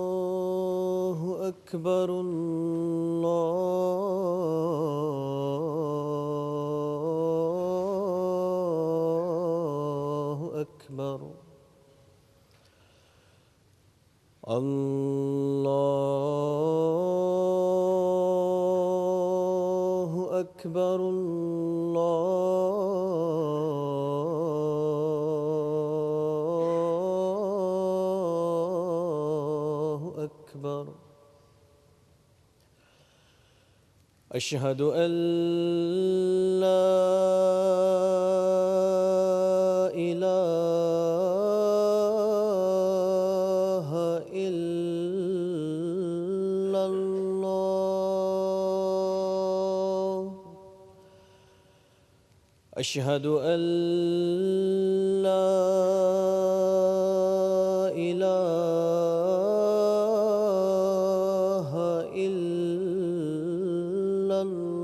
الله أكبر. الله أكبر. الله أكبر. الله أكبر. أشهد أن لا إله إلا الله. أشهد أن لا إله إلا الله.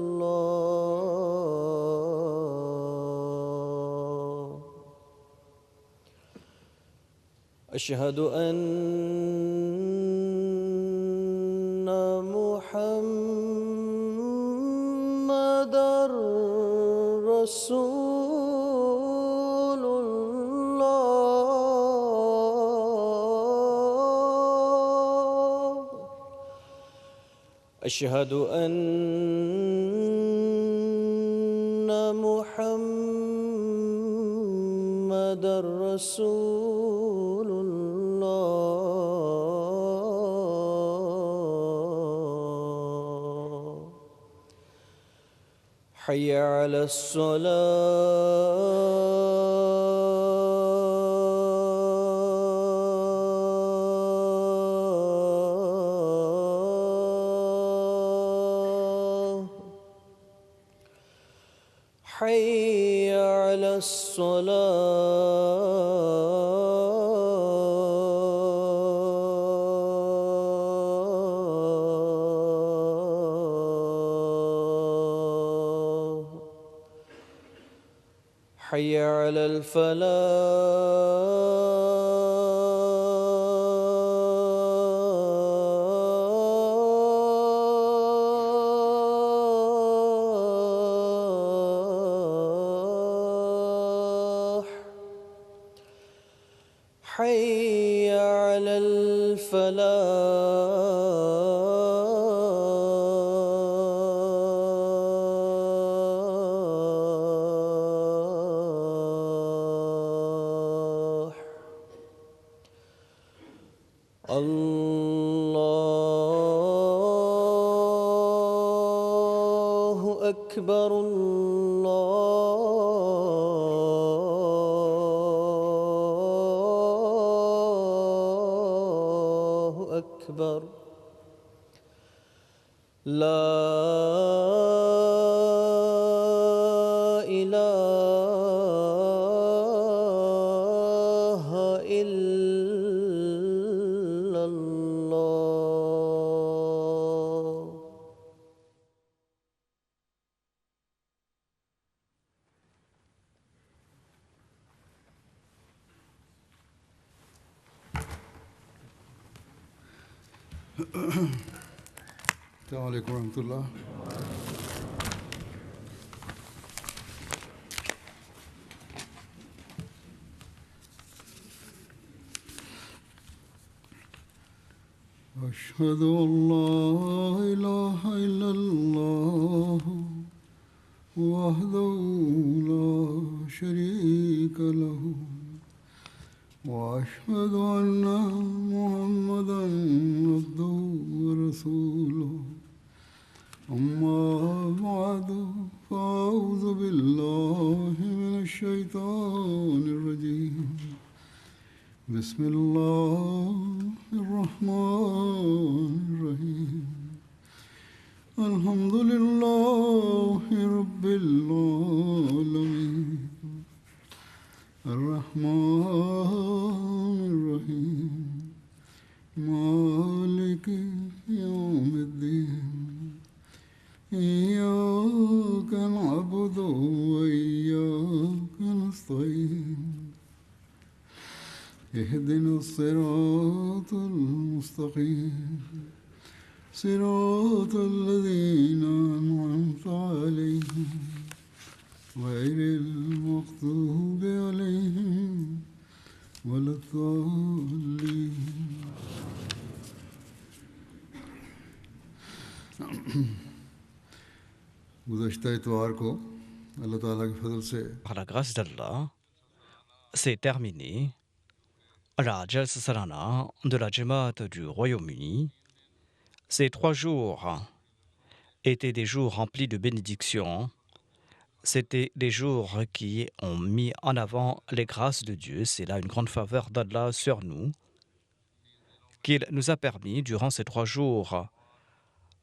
أشهد أن محمدًا رسول الله. أشهد أن محمدًا رسول الله. حي على الصلاة. حي على الصلاة. حي على الفلاح. حي على الفلاح. الله أكبر. الله أكبر. لا إله إلا الله. السلام عليكم ورحمة الله. أشهد أن لا إله إلا الله وحده لا شريك له وأشهد أن محمدًا عبده ورسوله. أما بعد فأعوذ بالله من الشيطان الرجيم. بسم الله الرحمن الرحيم. الحمد لله رب العالمين. الرحمن الرحيم. مالك يوم الدين. إياك نعبد وإياك نستعين. اهدنا الصراط المستقيم صراط الذين أنعمت عليهم غير المغضوب عليهم ولا الضالين. गुज़श्ता इतवार को अल्लाह ताला के फजल से Par la grâce d'Allah, c'est terminé la Jalsa Salana de la Jamaat du Royaume-Uni. Ces 3 jours étaient des jours remplis de bénédictions. C'était des jours qui ont mis en avant les grâces de Dieu. C'est là une grande faveur d'Allah sur nous, qu'il nous a permis durant ces 3 jours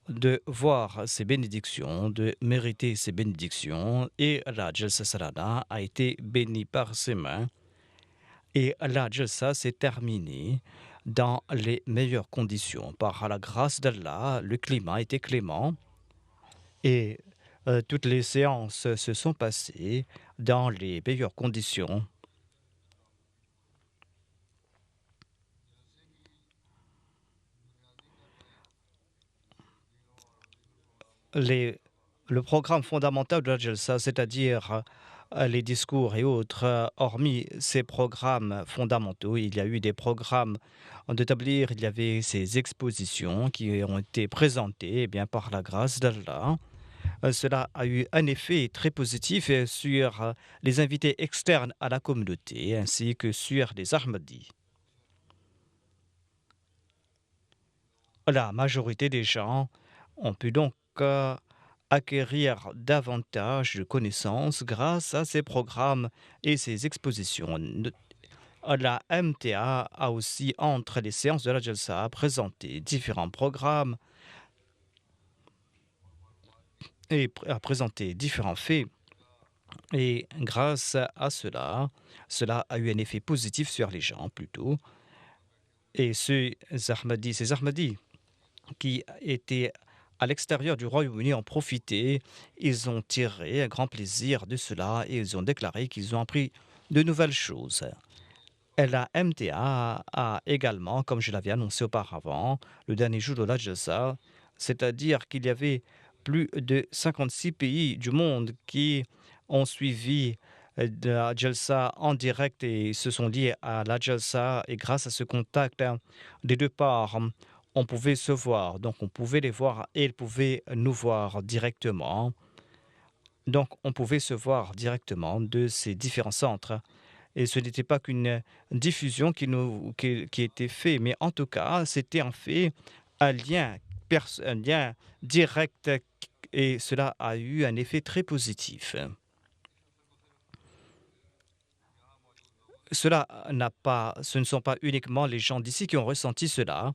de voir ces bénédictions, de mériter ces bénédictions. Et la Jalsa Salana a été bénie par ses mains. Et la Jalsa s'est terminée dans les meilleures conditions. Par la grâce d'Allah, le climat était clément et toutes les séances se sont passées dans les meilleures conditions. Le programme fondamental de la Jalsa, c'est-à-dire les discours et autres, hormis ces programmes fondamentaux, il y a eu des programmes d'établir, il y avait ces expositions qui ont été présentées bien, par la grâce d'Allah. Cela a eu un effet très positif sur les invités externes à la communauté ainsi que sur les Ahmadis. La majorité des gens ont pu donc acquérir davantage de connaissances grâce à ces programmes et ces expositions. La MTA a aussi, entre les séances de la Jalsa, présenté différents programmes et a présenté différents faits. Et grâce à cela, cela a eu un effet positif sur les gens plutôt. Et ces Ahmadis qui étaient à l'extérieur du Royaume-Uni ont profité, ils ont tiré un grand plaisir de cela et ils ont déclaré qu'ils ont appris de nouvelles choses. Et la MTA a également, comme je l'avais annoncé auparavant, le dernier jour de la Jalsa, c'est-à-dire qu'il y avait plus de 56 pays du monde qui ont suivi la Jalsa en direct et se sont liés à la Jalsa. Et grâce à ce contact des deux parts, on pouvait se voir. Donc on pouvait les voir et ils pouvaient nous voir directement. Donc on pouvait se voir directement de ces différents centres. Et ce n'était pas qu'une diffusion qui était faite, mais en tout cas, c'était en fait un lien direct et cela a eu un effet très positif. Ce ne sont pas uniquement les gens d'ici qui ont ressenti cela,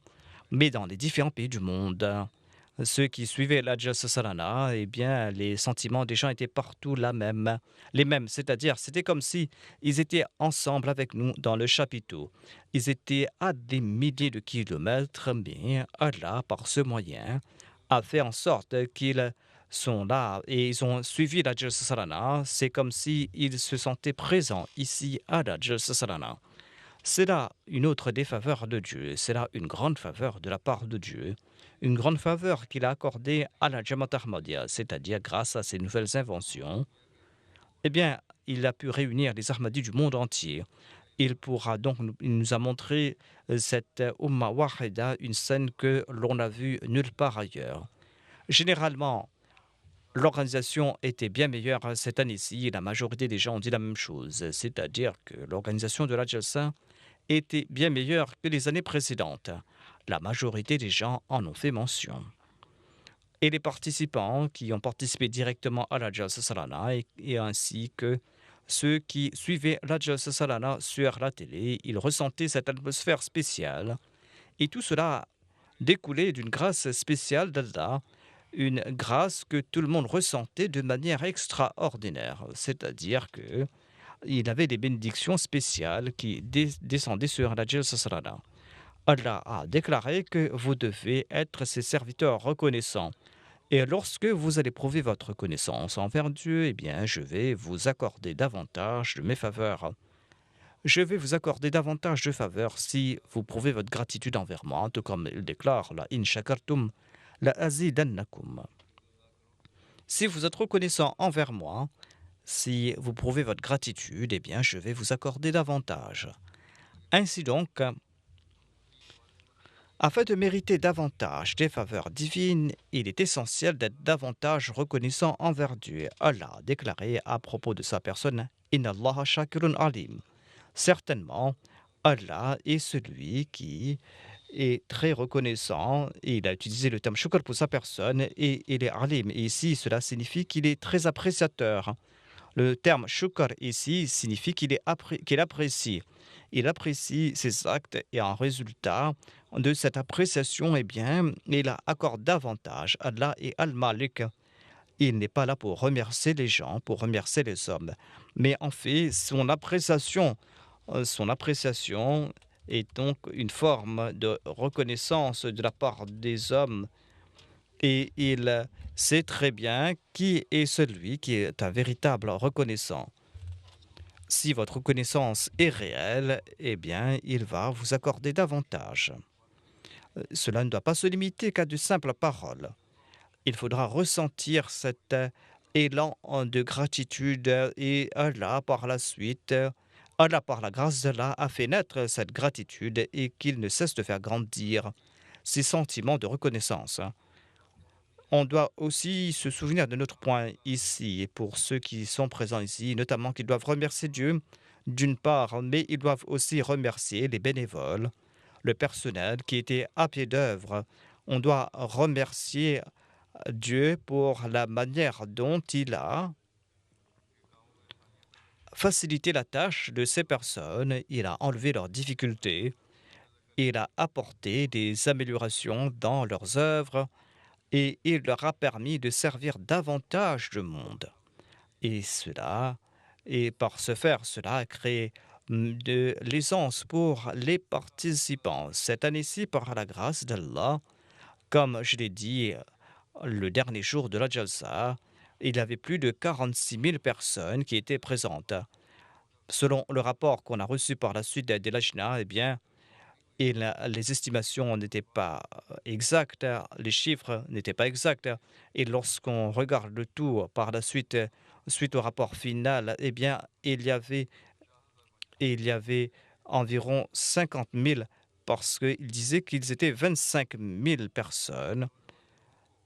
mais dans les différents pays du monde. Ceux qui suivaient la Jalsa Salana, eh bien, les sentiments des gens étaient partout les mêmes. C'est-à-dire, c'était comme si ils étaient ensemble avec nous dans le chapiteau. Ils étaient à des milliers de kilomètres, mais Allah, par ce moyen, a fait en sorte qu'ils sont là et ils ont suivi la Jalsa Salana. C'est comme s'ils se sentaient présents ici à la Jalsa Salana. C'est là une autre des faveurs de Dieu. C'est là une grande faveur de la part de Dieu. Une grande faveur qu'il a accordée à la Jamaat Ahmadiyya, c'est-à-dire grâce à ses nouvelles inventions, eh bien, il a pu réunir les Ahmadis du monde entier. Il nous a montré cette Ummah Wahida, une scène que l'on n'a vue nulle part ailleurs. Généralement, l'organisation était bien meilleure cette année-ci. La majorité des gens ont dit la même chose, c'est-à-dire que l'organisation de la Jalsa était bien meilleure que les années précédentes. La majorité des gens en ont fait mention. Et les participants qui ont participé directement à la Jalsa Salana et ainsi que ceux qui suivaient la Jalsa Salana sur la télé, ils ressentaient cette atmosphère spéciale. Et tout cela découlait d'une grâce spéciale d'Allah, une grâce que tout le monde ressentait de manière extraordinaire. C'est-à-dire que il avait des bénédictions spéciales qui descendaient sur la Jalsa Salana. Allah a déclaré que vous devez être ses serviteurs reconnaissants. Et lorsque vous allez prouver votre connaissance envers Dieu, eh bien, je vais vous accorder davantage de mes faveurs. je vais vous accorder davantage de faveurs si vous prouvez votre gratitude envers moi, tout comme il déclare la in shakartum la azidannakum. Si vous êtes reconnaissant envers moi, si vous prouvez votre gratitude, eh bien, je vais vous accorder davantage. Ainsi donc, afin de mériter davantage des faveurs divines, il est essentiel d'être davantage reconnaissant envers Dieu. Allah a déclaré à propos de sa personne, Inna Allah shakirun alim. Certainement, Allah est celui qui est très reconnaissant, et il a utilisé le terme shukr pour sa personne, et il est alim. Et ici, cela signifie qu'il est très appréciateur. Le terme shukr ici signifie qu'il apprécie. Il apprécie ses actes et en résultat de cette appréciation, eh bien, il accorde davantage. Allah est Al-Malik. Il n'est pas là pour remercier les gens, pour remercier les hommes. Mais en fait, son appréciation est donc une forme de reconnaissance de la part des hommes et il sait très bien qui est celui qui est un véritable reconnaissant. Si votre reconnaissance est réelle, eh bien, il va vous accorder davantage. Cela ne doit pas se limiter qu'à de simples paroles. Il faudra ressentir cet élan de gratitude et Allah, par la suite, Allah, par la grâce d'Allah, a fait naître cette gratitude et qu'il ne cesse de faire grandir ces sentiments de reconnaissance. On doit aussi se souvenir de notre point ici, et pour ceux qui sont présents ici, notamment qu'ils doivent remercier Dieu d'une part, mais ils doivent aussi remercier les bénévoles, le personnel qui était à pied d'œuvre. On doit remercier Dieu pour la manière dont il a facilité la tâche de ces personnes, il a enlevé leurs difficultés, il a apporté des améliorations dans leurs œuvres, et il leur a permis de servir davantage le monde. Et par ce faire, cela a créé de l'aisance pour les participants. Cette année-ci, par la grâce d'Allah, comme je l'ai dit le dernier jour de la Jalsa, il y avait plus de 46 000 personnes qui étaient présentes. Selon le rapport qu'on a reçu par la suite de l'Ajna, eh bien, les estimations n'étaient pas exactes, les chiffres n'étaient pas exacts. Et lorsqu'on regarde le tout par la suite, suite au rapport final, eh bien, il y avait environ 50 000 parce qu'il disait qu'ils étaient 25 000 personnes.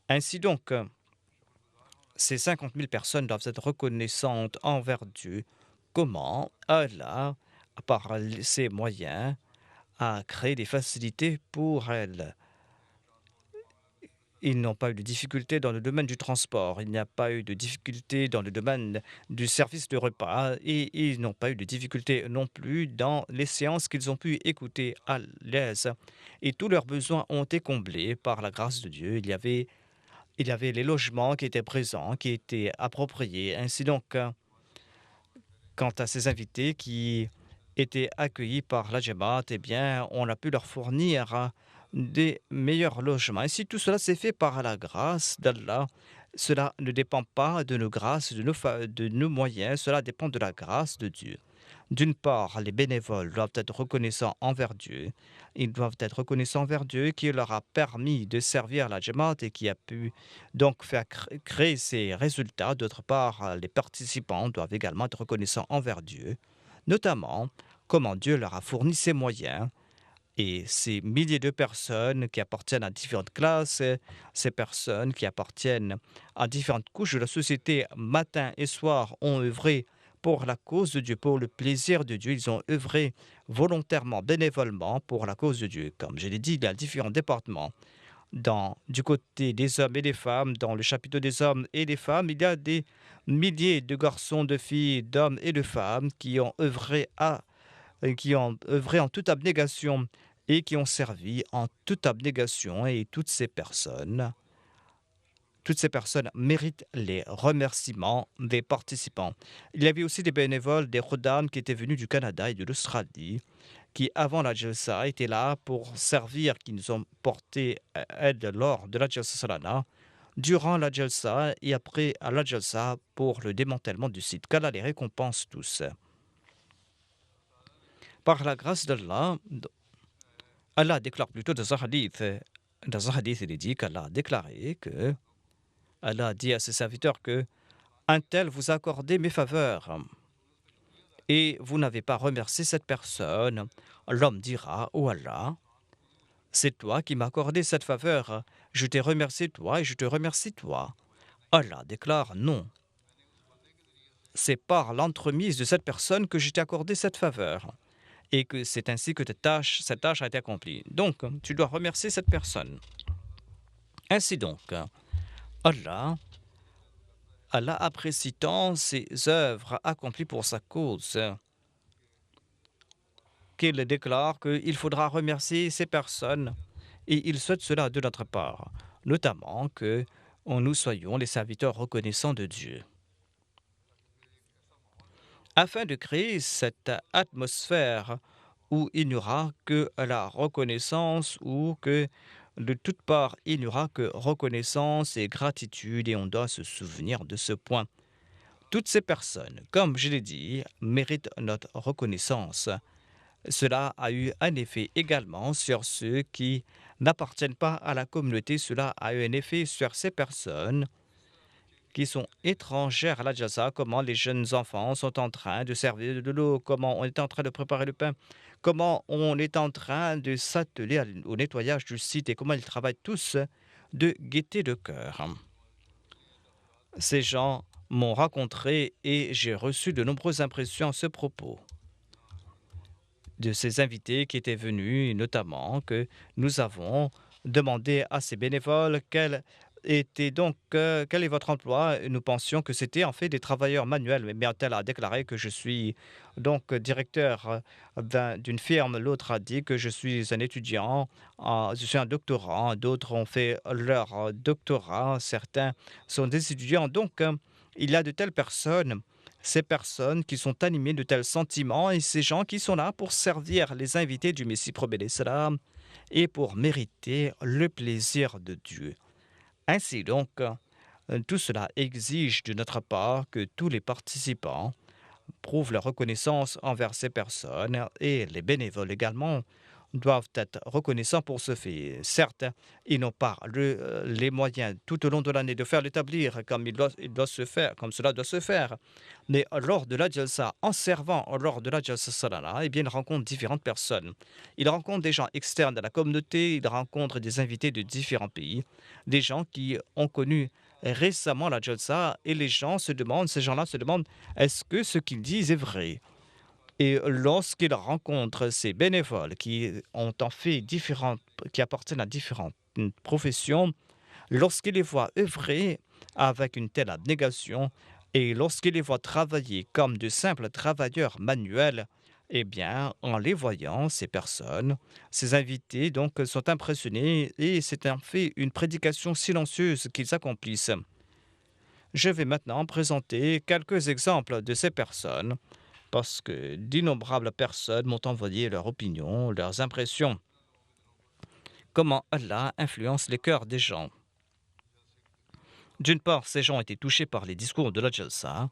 Ainsi donc, ces 50 000 personnes doivent être reconnaissantes envers Dieu. Comment Allah, par ses moyens, a créé des facilités pour elles. Ils n'ont pas eu de difficultés dans le domaine du transport, il n'y a pas eu de difficultés dans le domaine du service de repas et ils n'ont pas eu de difficultés non plus dans les séances qu'ils ont pu écouter à l'aise. Et tous leurs besoins ont été comblés par la grâce de Dieu. Il y avait les logements qui étaient présents, qui étaient appropriés. Ainsi donc, quant à ces invités qui étaient accueillis par la Jamaat, eh bien, on a pu leur fournir des meilleurs logements. Et si tout cela s'est fait par la grâce d'Allah, cela ne dépend pas de nos grâces, de nos moyens, cela dépend de la grâce de Dieu. D'une part, les bénévoles doivent être reconnaissants envers Dieu. Ils doivent être reconnaissants envers Dieu qui leur a permis de servir la Jamaat et qui a pu donc faire créer ces résultats. D'autre part, les participants doivent également être reconnaissants envers Dieu, notamment comment Dieu leur a fourni ces moyens. Et ces milliers de personnes qui appartiennent à différentes classes, ces personnes qui appartiennent à différentes couches de la société, matin et soir, ont œuvré pour la cause de Dieu, pour le plaisir de Dieu. Ils ont œuvré volontairement, bénévolement pour la cause de Dieu. Comme je l'ai dit, il y a différents départements. Du côté des hommes et des femmes, dans le chapitre des hommes et des femmes, il y a des milliers de garçons, de filles, d'hommes et de femmes qui ont œuvré en toute abnégation et qui ont servi en toute abnégation. Et toutes ces personnes méritent les remerciements des participants. Il y avait aussi des bénévoles, des Khuddam qui étaient venus du Canada et de l'Australie, qui avant la Jalsa étaient là pour servir, qui nous ont porté aide lors de la Jalsa Salana, durant la Jalsa et après à la Jalsa pour le démantèlement du site. Qu'Allah les récompense tous. Par la grâce d'Allah, Allah déclare plutôt dans un hadith, il est dit qu'Allah a déclaré que Allah a dit à ses serviteurs que un tel vous a accordé mes faveurs et vous n'avez pas remercié cette personne. L'homme dira, ô Allah, c'est toi qui m'as accordé cette faveur. Je t'ai remercié toi et je te remercie toi. Allah déclare non. C'est par l'entremise de cette personne que je t'ai accordé cette faveur et que c'est ainsi que cette tâche a été accomplie. Donc, tu dois remercier cette personne. Ainsi donc, Allah, Allah apprécie tant ses œuvres accomplies pour sa cause qu'il déclare qu'il faudra remercier ces personnes et il souhaite cela de notre part, notamment que nous soyons les serviteurs reconnaissants de Dieu. Afin de créer cette atmosphère où il n'y aura que la reconnaissance ou que de toutes parts il n'y aura que reconnaissance et gratitude et on doit se souvenir de ce point. Toutes ces personnes, comme je l'ai dit, méritent notre reconnaissance. Cela a eu un effet également sur ceux qui n'appartiennent pas à la communauté. Cela a eu un effet sur ces personnes qui sont étrangères à la Jalsa, comment les jeunes enfants sont en train de servir de l'eau, comment on est en train de préparer le pain, comment on est en train de s'atteler au nettoyage du site et comment ils travaillent tous de gaieté de cœur. Ces gens m'ont rencontré et j'ai reçu de nombreuses impressions à ce propos de ces invités qui étaient venus, et notamment que nous avons demandé à ces bénévoles quel est votre emploi. Et nous pensions que c'était en fait des travailleurs manuels, mais un a déclaré que je suis donc directeur d'une firme, l'autre a dit que je suis un étudiant, je suis un doctorant, d'autres ont fait leur doctorat, certains sont des étudiants. Donc, il y a de telles personnes, ces personnes qui sont animées de tels sentiments et ces gens qui sont là pour servir les invités du Messie prophète salam et pour mériter le plaisir de Dieu. Ainsi donc, tout cela exige de notre part que tous les participants prouvent leur reconnaissance envers ces personnes et les bénévoles également doivent être reconnaissants pour ce fait. Certes, ils n'ont pas les moyens tout au long de l'année de faire l'établir comme il doit se faire, comme cela doit se faire. Mais lors de la Jalsa, en servant lors de la Jalsa Salana, eh bien, ils rencontrent différentes personnes. Ils rencontrent des gens externes à la communauté, ils rencontrent des invités de différents pays, des gens qui ont connu récemment la Jalsa et les gens se demandent, ces gens-là se demandent, est-ce que ce qu'ils disent est vrai? Et lorsqu'ils rencontrent ces bénévoles qui ont en fait qui appartiennent à différentes professions, lorsqu'ils les voient œuvrer avec une telle abnégation et lorsqu'ils les voient travailler comme de simples travailleurs manuels, eh bien, en les voyant, ces personnes, ces invités, donc, sont impressionnés et c'est en fait une prédication silencieuse qu'ils accomplissent. Je vais maintenant présenter quelques exemples de ces personnes parce que d'innombrables personnes m'ont envoyé leurs opinions, leurs impressions. Comment Allah influence les cœurs des gens. D'une part, ces gens ont été touchés par les discours de la Jalsa,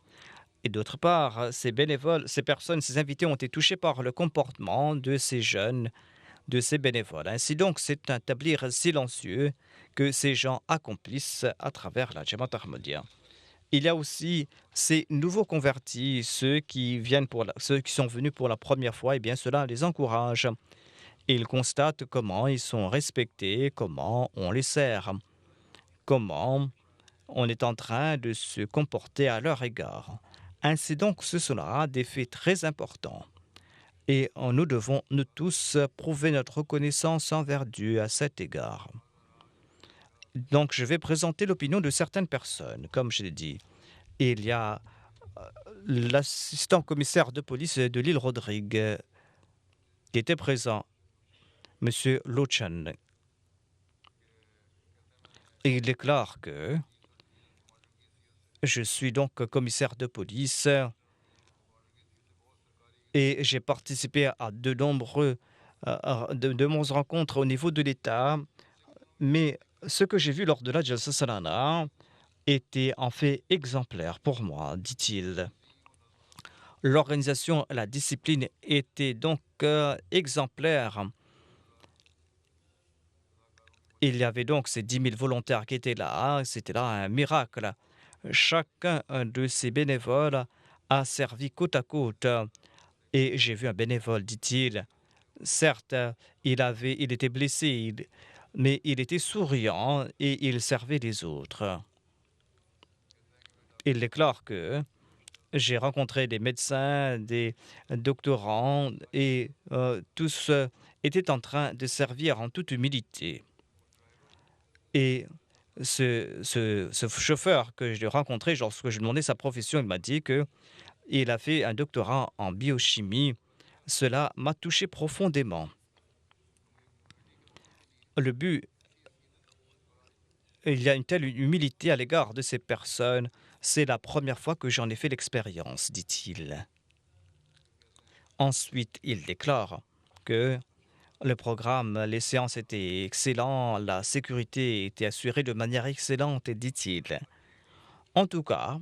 et d'autre part, ces bénévoles, ces personnes, ces invités ont été touchés par le comportement de ces jeunes, de ces bénévoles. Ainsi donc, c'est un tablier silencieux que ces gens accomplissent à travers la Jamaat Ahmadiyya. Il y a aussi ces nouveaux convertis, ceux qui sont venus pour la première fois, et bien cela les encourage. Et ils constatent comment ils sont respectés, comment on les sert, comment on est en train de se comporter à leur égard. Ainsi donc, ce sera des faits très importants. Et nous devons, nous tous, prouver notre reconnaissance envers Dieu à cet égard. Donc, je vais présenter l'opinion de certaines personnes, comme je l'ai dit. Il y a l'assistant commissaire de police de l'île Rodrigue qui était présent, M. Lochan. Il déclare que je suis donc commissaire de police et j'ai participé à de nombreuses rencontres au niveau de l'État, mais ce que j'ai vu lors de la Jalsa Salana était en fait exemplaire pour moi, dit-il. L'organisation, la discipline était donc exemplaire. Il y avait donc ces 10 000 volontaires qui étaient là. C'était là un miracle. Chacun de ces bénévoles a servi côte à côte. Et j'ai vu un bénévole, dit-il. Certes, il était blessé, mais il était souriant et il servait les autres. Il déclare que j'ai rencontré des médecins, des doctorants et tous étaient en train de servir en toute humilité. Et ce chauffeur que j'ai rencontré, lorsque je lui demandais sa profession, il m'a dit qu'il a fait un doctorat en biochimie. Cela m'a touché profondément. Le but, il y a une telle humilité à l'égard de ces personnes. C'est la première fois que j'en ai fait l'expérience, dit-il. Ensuite, il déclare que le programme, les séances étaient excellentes, la sécurité était assurée de manière excellente, dit-il. En tout cas,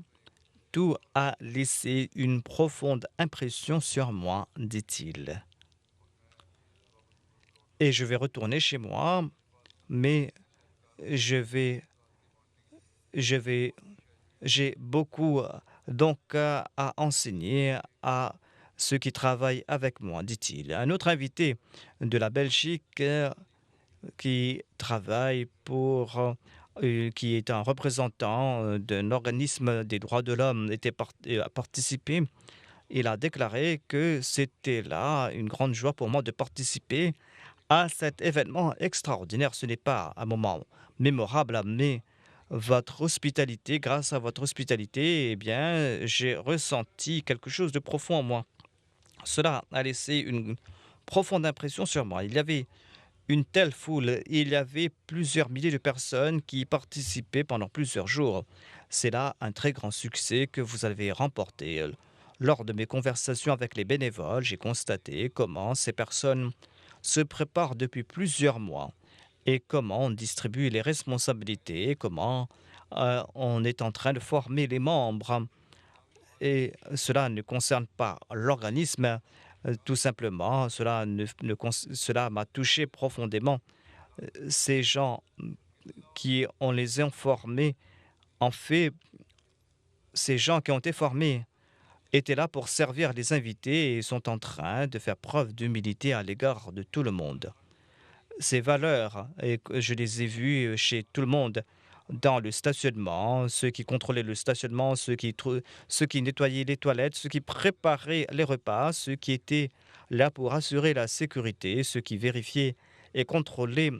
tout a laissé une profonde impression sur moi, dit-il. Et je vais retourner chez moi, mais je vais, je vais, j'ai beaucoup donc à enseigner à ceux qui travaillent avec moi, dit-il. Un autre invité de la Belgique qui travaille qui est un représentant d'un organisme des droits de l'homme, a participé. Il a déclaré que c'était là une grande joie pour moi de participer à cet événement extraordinaire. Ce n'est pas un moment mémorable, mais votre hospitalité, grâce à votre hospitalité, eh bien, j'ai ressenti quelque chose de profond en moi. Cela a laissé une profonde impression sur moi. Il y avait une telle foule, il y avait plusieurs milliers de personnes qui y participaient pendant plusieurs jours. C'est là un très grand succès que vous avez remporté. Lors de mes conversations avec les bénévoles, j'ai constaté comment ces personnes se préparent depuis plusieurs mois et comment on distribue les responsabilités, comment on est en train de former les membres. Et cela ne concerne pas l'organisme, tout simplement, cela m'a touché profondément. Ces gens qui on les a formés, en fait, ces gens qui ont été formés étaient là pour servir les invités et sont en train de faire preuve d'humilité à l'égard de tout le monde. Ces valeurs, et que je les ai vues chez tout le monde, dans le stationnement, ceux qui contrôlaient le stationnement, ceux qui nettoyaient les toilettes, ceux qui préparaient les repas, ceux qui étaient là pour assurer la sécurité, ceux qui vérifiaient et contrôlaient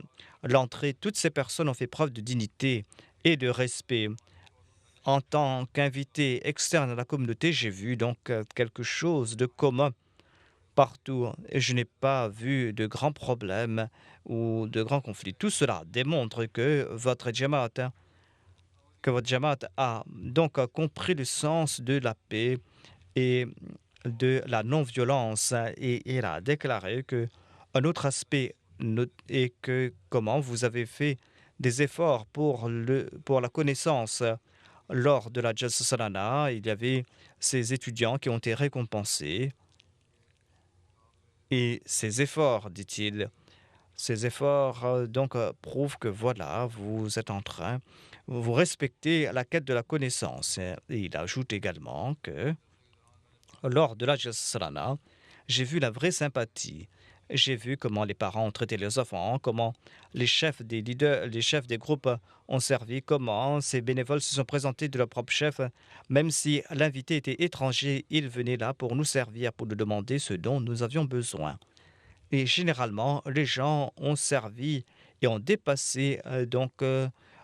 l'entrée. Toutes ces personnes ont fait preuve de dignité et de respect. En tant qu'invité externe à la communauté, j'ai vu donc quelque chose de commun partout et je n'ai pas vu de grands problèmes ou de grands conflits. Tout cela démontre que votre Jamaat a donc compris le sens de la paix et de la non-violence et il a déclaré que un autre aspect est que comment vous avez fait des efforts pour la connaissance. Lors de la Jalsa Salana, il y avait ces étudiants qui ont été récompensés et ces efforts, dit-il, ces efforts prouvent que voilà, vous êtes en train, vous respectez la quête de la connaissance. Et il ajoute également que lors de la Jalsa, j'ai vu la vraie sympathie. J'ai vu comment les parents ont traité leurs enfants, comment les chefs des leaders, les chefs des groupes ont servi, comment ces bénévoles se sont présentés de leur propre chef. Même si l'invité était étranger, il venait là pour nous servir, pour nous demander ce dont nous avions besoin. Et généralement, les gens ont servi et ont dépassé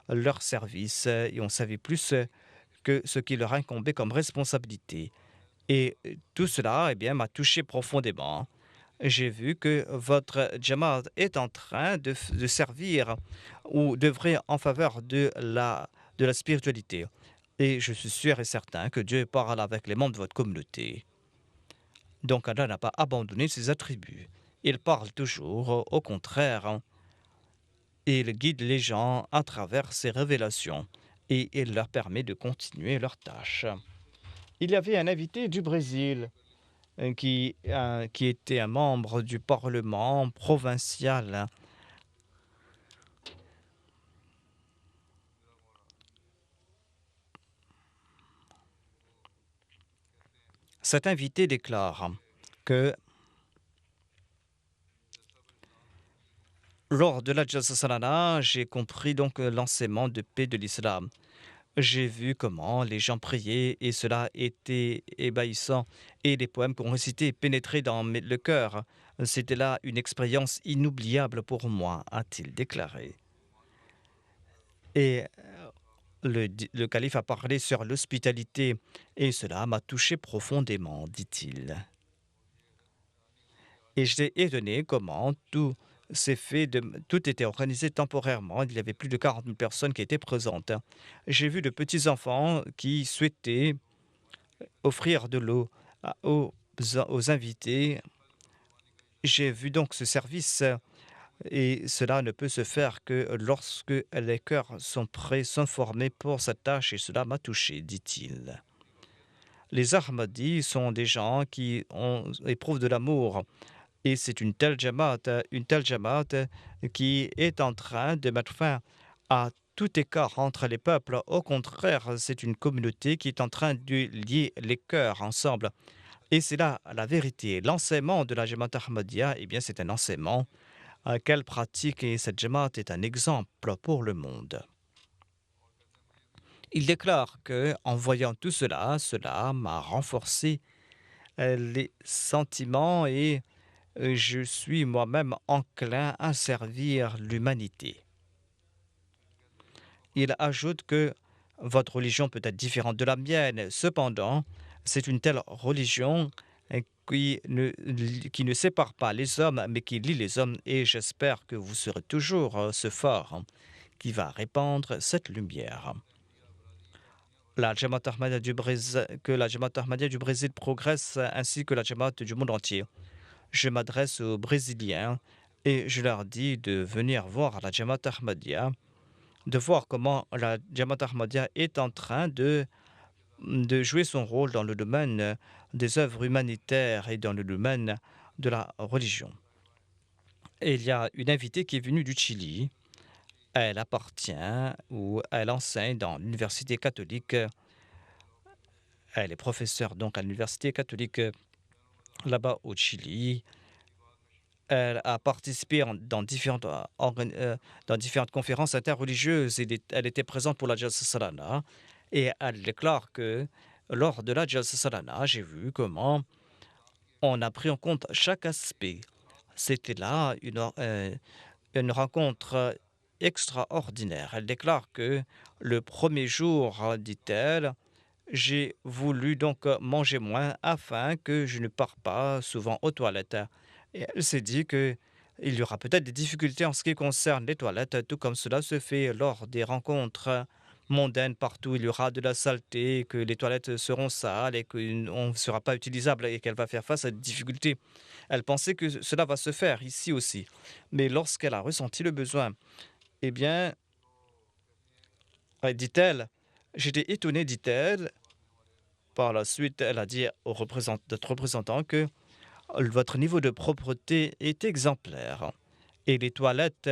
leur service et ont servi plus que ce qui leur incombait comme responsabilité. Et tout cela, eh bien, m'a touché profondément. J'ai vu que votre Jamaat est en train de servir ou d'œuvrer en faveur de la spiritualité. Et je suis sûr et certain que Dieu parle avec les membres de votre communauté. Donc Allah n'a pas abandonné ses attributs. Il parle toujours, au contraire, il guide les gens à travers ses révélations et il leur permet de continuer leurs tâches. Il y avait un invité du Brésil qui était un membre du Parlement provincial. Cet invité déclare que lors de la Jalsa Salana, j'ai compris donc l'enseignement de paix de l'islam. J'ai vu comment les gens priaient et cela était ébahissant. Et les poèmes qu'on récitait pénétraient dans le cœur. C'était là une expérience inoubliable pour moi, a-t-il déclaré. Et le calife a parlé sur l'hospitalité et cela m'a touché profondément, dit-il. Et j'étais étonné comment tout était organisé temporairement. Il y avait plus de 40 000 personnes qui étaient présentes. J'ai vu de petits enfants qui souhaitaient offrir de l'eau aux invités. J'ai vu donc ce service et cela ne peut se faire que lorsque les cœurs sont prêts, sont formés pour cette tâche et cela m'a touché, dit-il. Les Ahmadis sont des gens qui éprouvent de l'amour et c'est une telle jamaat qui est en train de mettre fin à tout écart entre les peuples. Au contraire, c'est une communauté qui est en train de lier les cœurs ensemble. Et c'est là la vérité. L'enseignement de la Jamaat Ahmadiyya, eh bien, c'est un enseignement qu'elle pratique et cette Jamaat est un exemple pour le monde. Il déclare que, en voyant tout cela, cela m'a renforcé les sentiments et je suis moi-même enclin à servir l'humanité. Il ajoute que votre religion peut être différente de la mienne. Cependant, c'est une telle religion qui ne sépare pas les hommes, mais qui lie les hommes. Et j'espère que vous serez toujours ce phare qui va répandre cette lumière. La Jamaat Ahmadiyya du Brésil progresse ainsi que la Jamaat du monde entier. Je m'adresse aux Brésiliens et je leur dis de venir voir la Jamaat Ahmadiyya, de voir comment la Jamaat Ahmadiyya est en train de jouer son rôle dans le domaine des œuvres humanitaires et dans le domaine de la religion. Et il y a une invitée qui est venue du Chili. Elle appartient ou elle enseigne dans l'université catholique. Elle est professeure donc à l'université catholique là-bas au Chili. Elle a participé dans différentes conférences interreligieuses. Elle était présente pour la Jalsa Salana et elle déclare que lors de la Jalsa Salana, j'ai vu comment on a pris en compte chaque aspect. C'était là une rencontre extraordinaire. Elle déclare que le premier jour, dit-elle, j'ai voulu donc manger moins afin que je ne parte pas souvent aux toilettes. Et elle s'est dit que il y aura peut-être des difficultés en ce qui concerne les toilettes, tout comme cela se fait lors des rencontres mondaines partout. Il y aura de la saleté, que les toilettes seront sales et qu'on ne sera pas utilisable et qu'elle va faire face à des difficultés. Elle pensait que cela va se faire ici aussi. Mais lorsqu'elle a ressenti le besoin, eh bien, dit-elle, j'étais étonnée, dit-elle. Par la suite, elle a dit notre représentant que votre niveau de propreté est exemplaire et les toilettes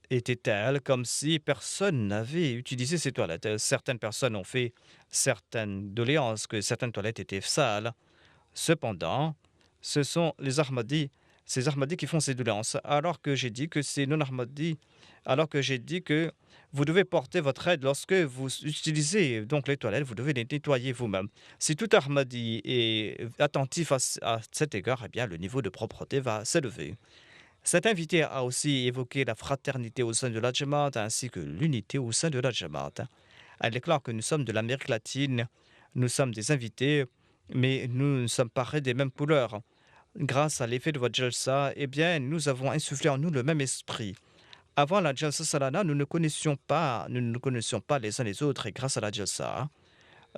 étaient telles comme si personne n'avait utilisé ces toilettes. Certaines personnes ont fait certaines doléances que certaines toilettes étaient sales. Cependant, ce sont ces Ahmadis qui font ces doléances, alors que j'ai dit que c'est non-Ahmadis, alors que j'ai dit que vous devez porter votre aide lorsque vous utilisez donc les toilettes, vous devez les nettoyer vous-même. Si tout Ahmadi est attentif à cet égard, eh bien le niveau de propreté va s'élever. Cet invité a aussi évoqué la fraternité au sein de la Jamaat ainsi que l'unité au sein de la Jamaat. Elle déclare que nous sommes de l'Amérique latine, nous sommes des invités, mais nous ne sommes pas des mêmes couleurs. Grâce à l'effet de votre Jalsa, eh bien, nous avons insufflé en nous le même esprit. Avant la Jalsa Salana, nous ne nous connaissions pas les uns les autres et grâce à la Jalsa,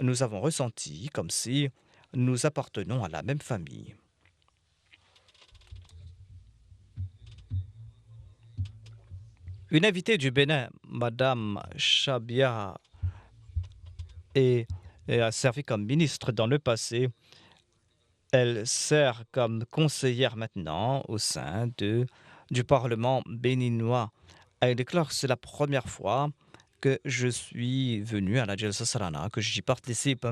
nous avons ressenti comme si nous appartenons à la même famille. Une invitée du Bénin, Madame Chabia, et a servi comme ministre dans le passé. Elle sert comme conseillère maintenant au sein du Parlement béninois. Elle déclare que c'est la première fois que je suis venu à la Jalsa Salana, que j'y participe.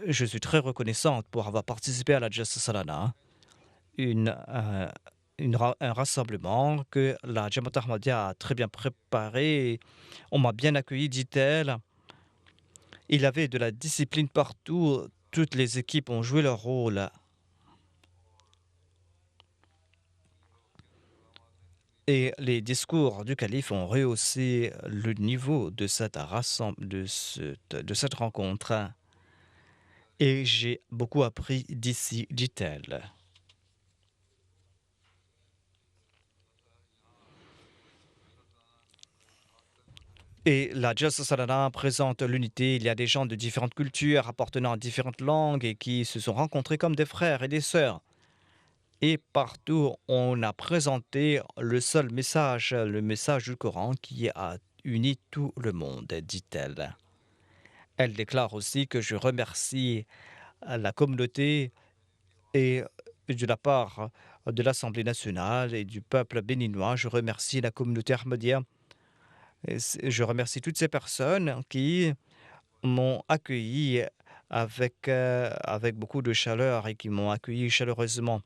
Je suis très reconnaissante pour avoir participé à la Jalsa Salana, une, euh, un rassemblement que la Jamaat Ahmadiyya a très bien préparé. On m'a bien accueilli, dit-elle. Il y avait de la discipline partout. Toutes les équipes ont joué leur rôle. Et les discours du calife ont rehaussé le niveau de de cette rencontre. Et j'ai beaucoup appris d'ici, dit-elle. Et la Jalsa Salana présente l'unité. Il y a des gens de différentes cultures appartenant à différentes langues et qui se sont rencontrés comme des frères et des sœurs. Et partout, on a présenté le seul message, le message du Coran qui a uni tout le monde, dit-elle. Elle déclare aussi que je remercie la communauté et de la part de l'Assemblée nationale et du peuple béninois. Je remercie la communauté Ahmadiyya. Je remercie toutes ces personnes qui m'ont accueilli avec beaucoup de chaleur et qui m'ont accueilli chaleureusement.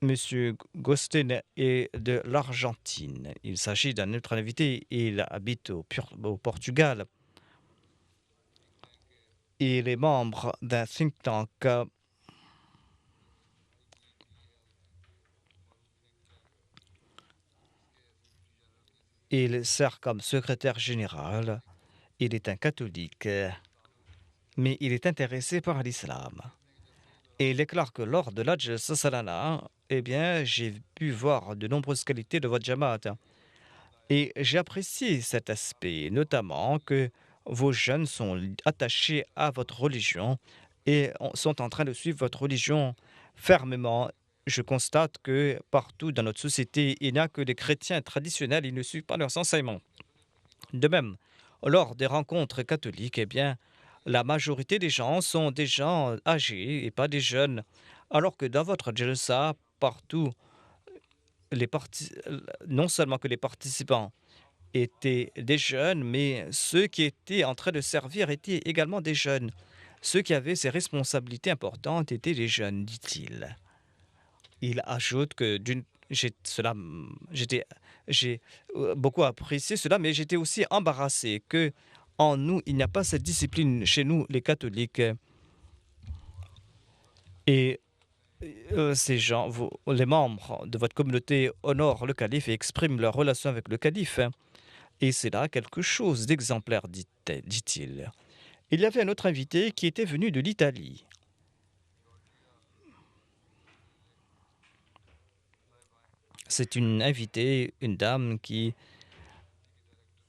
Monsieur Gostin est de l'Argentine. Il s'agit d'un autre invité. Il habite au Portugal. Il est membre d'un think tank. Il sert comme secrétaire général. Il est un catholique, mais il est intéressé par l'islam. Et il déclare que lors de l'Hajj Salana, eh bien, j'ai pu voir de nombreuses qualités de votre Jamaat. Et j'ai apprécié cet aspect, notamment que vos jeunes sont attachés à votre religion et sont en train de suivre votre religion fermement. Je constate que partout dans notre société, il n'y a que les chrétiens traditionnels, ils ne suivent pas leurs enseignements. De même, lors des rencontres catholiques, eh bien, la majorité des gens sont des gens âgés et pas des jeunes. Alors que dans votre jalsa, partout, non seulement que les participants étaient des jeunes, mais ceux qui étaient en train de servir étaient également des jeunes. Ceux qui avaient ces responsabilités importantes étaient des jeunes, dit-il. Il ajoute que j'ai beaucoup apprécié cela, mais j'étais aussi embarrassé que en nous, il n'y a pas cette discipline chez nous, les catholiques. Et ces gens, les membres de votre communauté honorent le calife et expriment leur relation avec le calife. Et c'est là quelque chose d'exemplaire, dit-il. Il y avait un autre invité qui était venu de l'Italie. C'est une invitée, une dame qui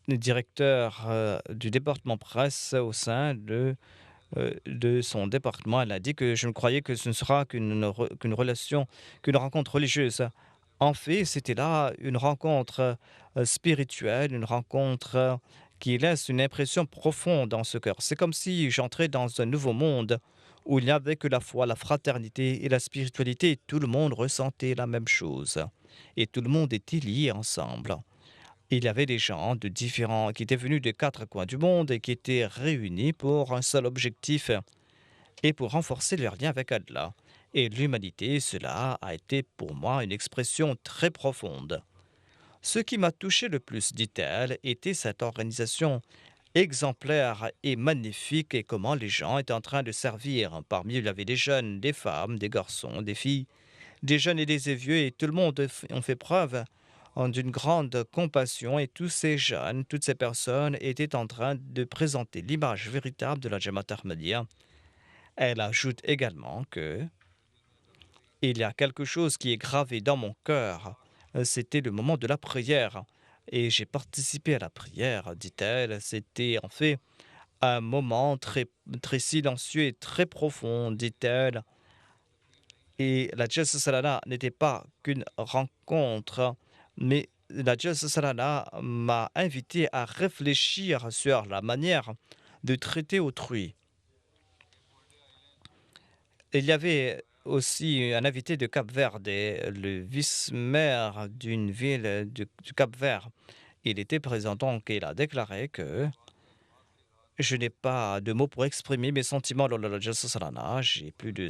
est directeur du département presse au sein de son département. Elle a dit que je ne croyais que ce ne sera qu'une relation, qu'une rencontre religieuse. En fait, c'était là une rencontre spirituelle, une rencontre qui laisse une impression profonde dans ce cœur. C'est comme si j'entrais dans un nouveau monde où il n'y avait que la foi, la fraternité et la spiritualité. Et tout le monde ressentait la même chose. Et tout le monde était lié ensemble. Il y avait des gens de différents qui étaient venus des quatre coins du monde et qui étaient réunis pour un seul objectif et pour renforcer leur lien avec Allah. Et l'humanité, cela a été pour moi une expression très profonde. Ce qui m'a touché le plus, dit-elle, était cette organisation exemplaire et magnifique et comment les gens étaient en train de servir. Parmi eux, il y avait des jeunes, des femmes, des garçons, des filles, des jeunes et des vieux, et tout le monde ont fait preuve d'une grande compassion et tous ces jeunes, toutes ces personnes étaient en train de présenter l'image véritable de la Jamaat Ahmadiyya. Elle ajoute également que il y a quelque chose qui est gravé dans mon cœur. C'était le moment de la prière. Et j'ai participé à la prière, dit-elle. C'était en fait un moment très, très silencieux et très profond, dit-elle. Et la Jalsa Salana n'était pas qu'une rencontre, mais la Jalsa Salana m'a invité à réfléchir sur la manière de traiter autrui. Il y avait aussi un invité de Cap-Verde, le vice-maire d'une ville du Cap-Vert. Il était présent donc et il a déclaré que je n'ai pas de mots pour exprimer mes sentiments lors de la Jalsa Salana. J'ai plus de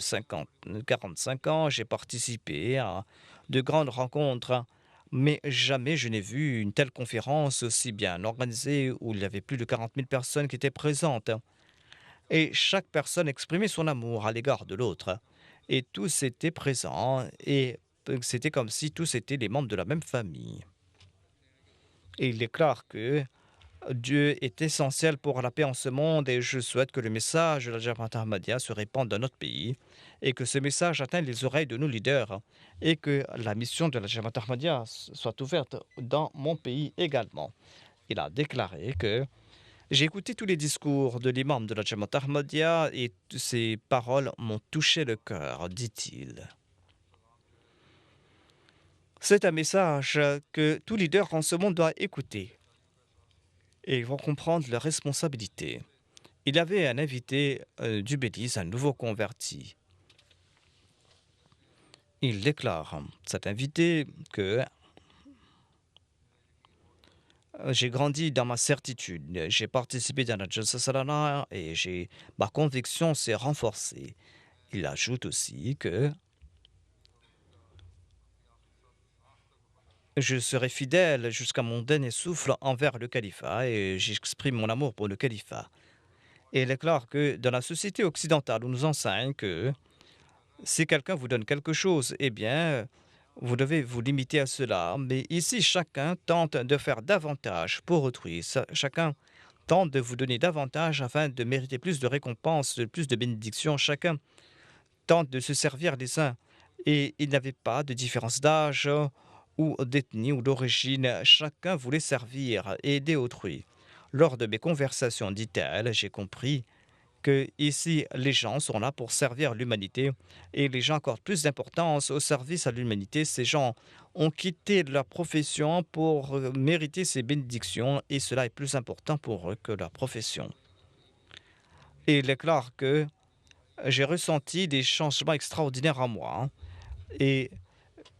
45 ans, j'ai participé à de grandes rencontres, mais jamais je n'ai vu une telle conférence aussi bien organisée où il y avait plus de 40 000 personnes qui étaient présentes. Et chaque personne exprimait son amour à l'égard de l'autre. Et tous étaient présents et c'était comme si tous étaient les membres de la même famille. Et il déclare que Dieu est essentiel pour la paix en ce monde et je souhaite que le message de la Jamaat Ahmadiyya se répande dans notre pays et que ce message atteigne les oreilles de nos leaders et que la mission de la Jamaat Ahmadiyya soit ouverte dans mon pays également. Il a déclaré que j'ai écouté tous les discours de l'imam de la Jamaat Ahmadiyya et ces paroles m'ont touché le cœur, dit-il. C'est un message que tout leader en ce monde doit écouter et ils vont comprendre leurs responsabilités. Il y avait un invité du Belize, un nouveau converti. Il déclare, cet invité, que j'ai grandi dans ma certitude, j'ai participé dans la Jalsa Salana et ma conviction s'est renforcée. Il ajoute aussi que je serai fidèle jusqu'à mon dernier souffle envers le califat et j'exprime mon amour pour le califat. Et il est clair que dans la société occidentale, on nous enseigne que si quelqu'un vous donne quelque chose, eh bien, vous devez vous limiter à cela. Mais ici, chacun tente de faire davantage pour autrui. Chacun tente de vous donner davantage afin de mériter plus de récompenses, plus de bénédictions. Chacun tente de se servir les uns. Et il n'y avait pas de différence d'âge ou d'ethnie ou d'origine. Chacun voulait servir et aider autrui. Lors de mes conversations, dit-elle, j'ai compris que ici, les gens sont là pour servir l'humanité et les gens accordent plus d'importance au service à l'humanité. Ces gens ont quitté leur profession pour mériter ces bénédictions et cela est plus important pour eux que leur profession. Et il est clair que j'ai ressenti des changements extraordinaires en moi et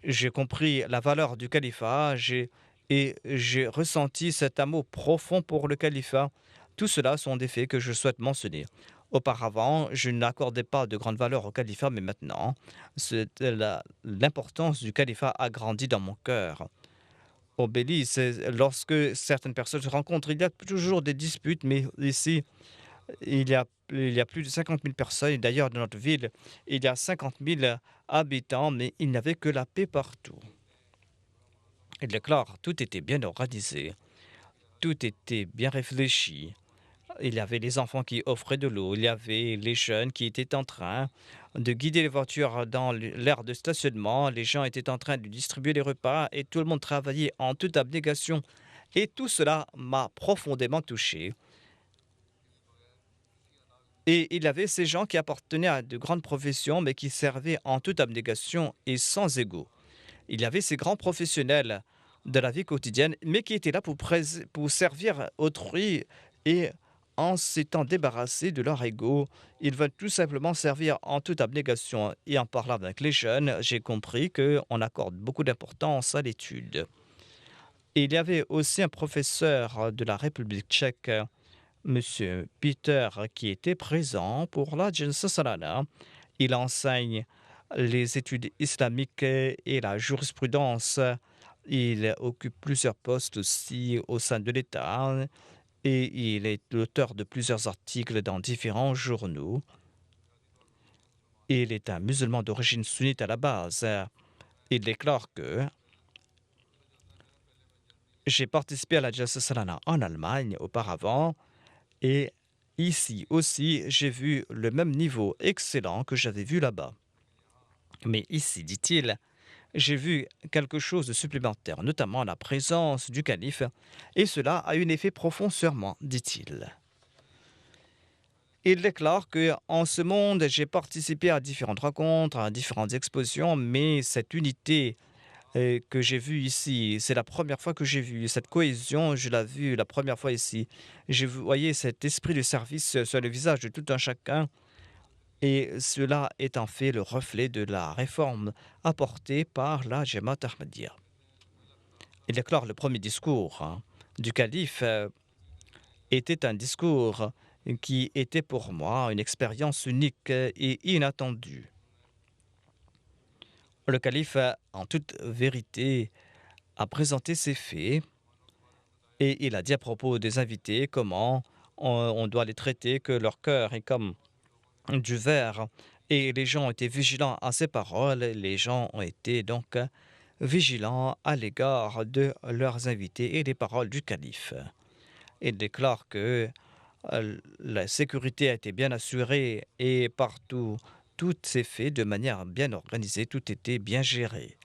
j'ai compris la valeur du califat et j'ai ressenti cet amour profond pour le califat. Tout cela sont des faits que je souhaite mentionner. Auparavant, je n'accordais pas de grande valeur au califat, mais maintenant, l'importance du califat a grandi dans mon cœur. Au Belize, lorsque certaines personnes se rencontrent, il y a toujours des disputes, mais ici, il y a plus de 50 000 personnes. Et d'ailleurs, dans notre ville, il y a 50 000 habitants, mais il n'y avait que la paix partout. Il est clair, tout était bien organisé, tout était bien réfléchi. Il y avait les enfants qui offraient de l'eau, il y avait les jeunes qui étaient en train de guider les voitures dans l'aire de stationnement, les gens étaient en train de distribuer les repas et tout le monde travaillait en toute abnégation. Et tout cela m'a profondément touché. Et il y avait ces gens qui appartenaient à de grandes professions mais qui servaient en toute abnégation et sans ego. Il y avait ces grands professionnels de la vie quotidienne mais qui étaient là pour servir autrui et en s'étant débarrassés de leur ego, ils veulent tout simplement servir en toute abnégation. Et en parlant avec les jeunes, j'ai compris qu'on accorde beaucoup d'importance à l'étude. Et il y avait aussi un professeur de la République tchèque, Monsieur Peter, qui était présent pour la Jalsa Salana. Il enseigne les études islamiques et la jurisprudence. Il occupe plusieurs postes aussi au sein de l'État et il est l'auteur de plusieurs articles dans différents journaux. Il est un musulman d'origine sunnite à la base. Il déclare que j'ai participé à la Jalsa Salana en Allemagne auparavant et ici aussi j'ai vu le même niveau excellent que j'avais vu là-bas. Mais ici, dit-il, j'ai vu quelque chose de supplémentaire, notamment la présence du calife, et cela a eu un effet profond sur moi, dit-il. Il déclare que en ce monde, j'ai participé à différentes rencontres, à différentes expositions, mais cette unité que j'ai vue ici, c'est la première fois que j'ai vu cette cohésion, je l'ai vue la première fois ici. J'ai voyé cet esprit de service sur le visage de tout un chacun Et cela est en fait le reflet de la réforme apportée par la Jamaat Ahmadiyya. Il est clair, le premier discours du calife était un discours qui était pour moi une expérience unique et inattendue. Le calife, en toute vérité, a présenté ses faits et il a dit à propos des invités comment on doit les traiter, que leur cœur est comme du verre. Et les gens ont été vigilants à ces paroles. Les gens ont été donc vigilants à l'égard de leurs invités et des paroles du calife. Il déclare que la sécurité a été bien assurée et partout, tout s'est fait de manière bien organisée, tout était bien géré.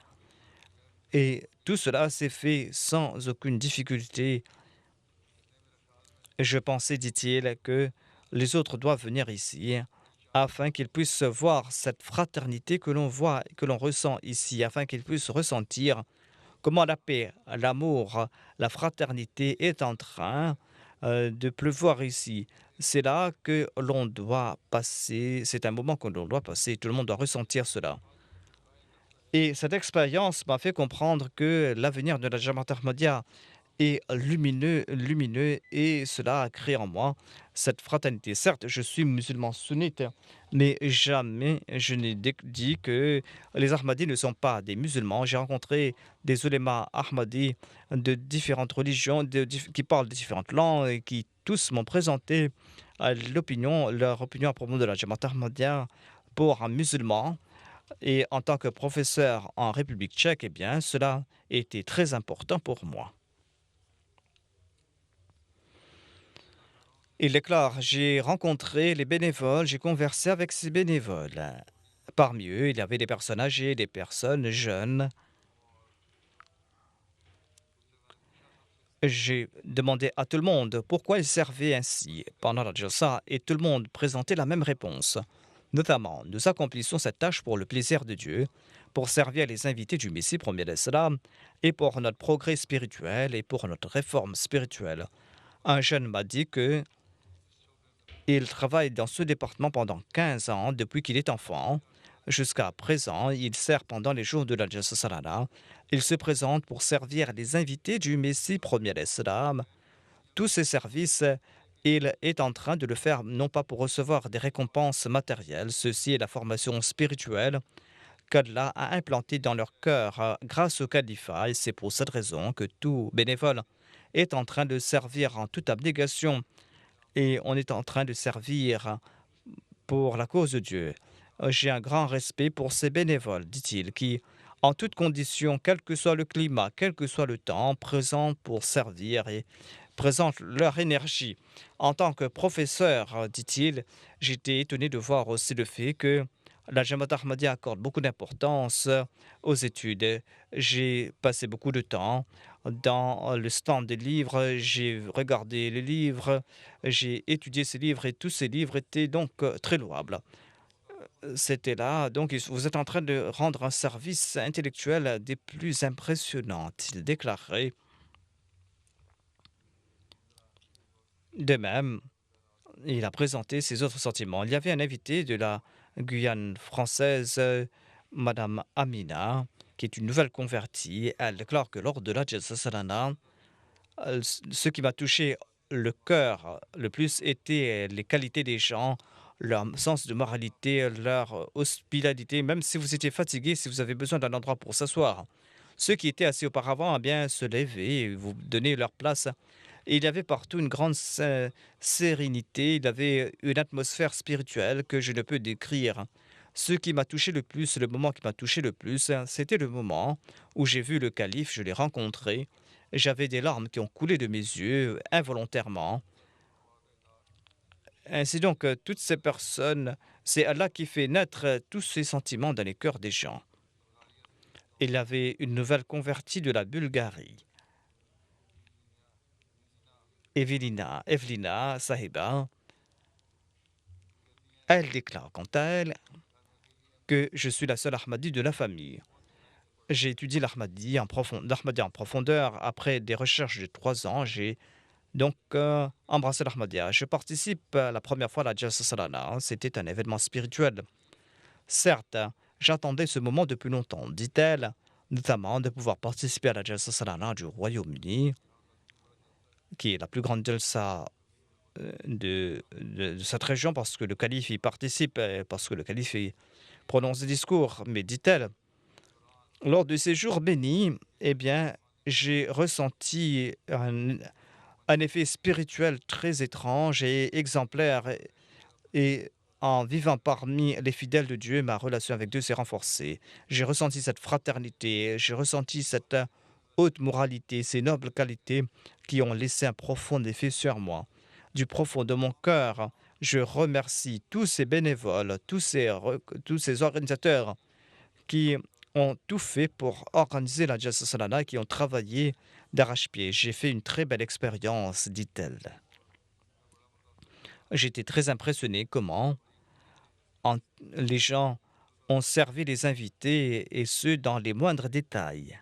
Et tout cela s'est fait sans aucune difficulté. Je pensais, dit-il, que les autres doivent venir ici afin qu'ils puissent voir cette fraternité que l'on voit, que l'on ressent ici, afin qu'ils puissent ressentir comment la paix, l'amour, la fraternité est en train de pleuvoir ici. C'est là que l'on doit passer, c'est un moment que l'on doit passer, tout le monde doit ressentir cela. Et cette expérience m'a fait comprendre que l'avenir de la Jamaat Ahmadiyya est lumineux, et cela a créé en moi cette fraternité. Certes, je suis musulman sunnite, mais jamais je n'ai dit que les Ahmadis ne sont pas des musulmans. J'ai rencontré des ulémas Ahmadis de différentes religions, qui parlent de différentes langues, et qui tous m'ont présenté leur opinion à propos de la Jamaat Ahmadiyya. Pour un musulman, et en tant que professeur en République tchèque, eh bien, cela était très important pour moi. Il déclare: j'ai rencontré les bénévoles, j'ai conversé avec ces bénévoles. Parmi eux, il y avait des personnes âgées, des personnes jeunes. J'ai demandé à tout le monde pourquoi ils servaient ainsi pendant la Jalsa, et tout le monde présentait la même réponse. Notamment, nous accomplissons cette tâche pour le plaisir de Dieu, pour servir les invités du Messie premier l'Islam, et pour notre progrès spirituel et pour notre réforme spirituelle. Un jeune m'a dit que il travaille dans ce département pendant 15 ans depuis qu'il est enfant. Jusqu'à présent, il sert pendant les jours de la Jalsa Salana. Il se présente pour servir les invités du Messie premier l'Islam. Tous ces services, il est en train de le faire non pas pour recevoir des récompenses matérielles. Ceci est la formation spirituelle qu'Allah a implantée dans leur cœur grâce au califat, et c'est pour cette raison que tout bénévole est en train de servir en toute abnégation, et on est en train de servir pour la cause de Dieu. J'ai un grand respect pour ces bénévoles, dit-il, qui, en toutes conditions, quel que soit le climat, quel que soit le temps, présentent pour servir et présentent leur énergie. En tant que professeur, dit-il, j'étais étonné de voir aussi le fait que la Jamaat Ahmadiyya accorde beaucoup d'importance aux études. J'ai passé beaucoup de temps dans le stand des livres, j'ai regardé les livres, j'ai étudié ces livres, et tous ces livres étaient donc très louables. C'était là, donc vous êtes en train de rendre un service intellectuel des plus impressionnants, il déclarait. De même, il a présenté ses autres sentiments. Il y avait un invité de la Guyane française, Madame Amina, qui est une nouvelle convertie. Elle déclare que lors de la Jalsa Salana, ce qui m'a touché le cœur le plus était les qualités des gens, leur sens de moralité, leur hospitalité, même si vous étiez fatigué, si vous avez besoin d'un endroit pour s'asseoir. Ceux qui étaient assis auparavant, eh bien, se lever et vous donner leur place. Et il y avait partout une grande sérénité, il y avait une atmosphère spirituelle que je ne peux décrire. Ce qui m'a touché le plus, le moment qui m'a touché le plus, c'était le moment où j'ai vu le calife, je l'ai rencontré. J'avais des larmes qui ont coulé de mes yeux involontairement. Ainsi donc, toutes ces personnes, c'est Allah qui fait naître tous ces sentiments dans les cœurs des gens. Il y avait une nouvelle convertie de la Bulgarie, Evelina Sahiba. Elle déclare quant à elle que je suis la seule Ahmadi de la famille. J'ai étudié l'Ahmadi en profondeur. Après des recherches de 3 ans, j'ai Donc, embrasser l'Ahmadiyya. Je participe la première fois à la Jalsa Salana. C'était un événement spirituel. Certes, j'attendais ce moment depuis longtemps, dit-elle, notamment de pouvoir participer à la Jalsa Salana du Royaume-Uni, qui est la plus grande Jalsa de cette région parce que le calife y participe, parce que le calife y prononce des discours. Mais dit-elle, lors de ces jours bénis, eh bien, j'ai ressenti un effet spirituel très étrange et exemplaire. Et en vivant parmi les fidèles de Dieu, ma relation avec Dieu s'est renforcée. J'ai ressenti cette fraternité, j'ai ressenti cette haute moralité, ces nobles qualités qui ont laissé un profond effet sur moi. Du profond de mon cœur, je remercie tous ces bénévoles, tous ces organisateurs qui ont tout fait pour organiser la Jalsa Salana, qui ont travaillé d'arrache-pied. J'ai fait une très belle expérience, dit-elle. J'étais très impressionné comment en- les gens ont servi les invités et ce dans les moindres détails.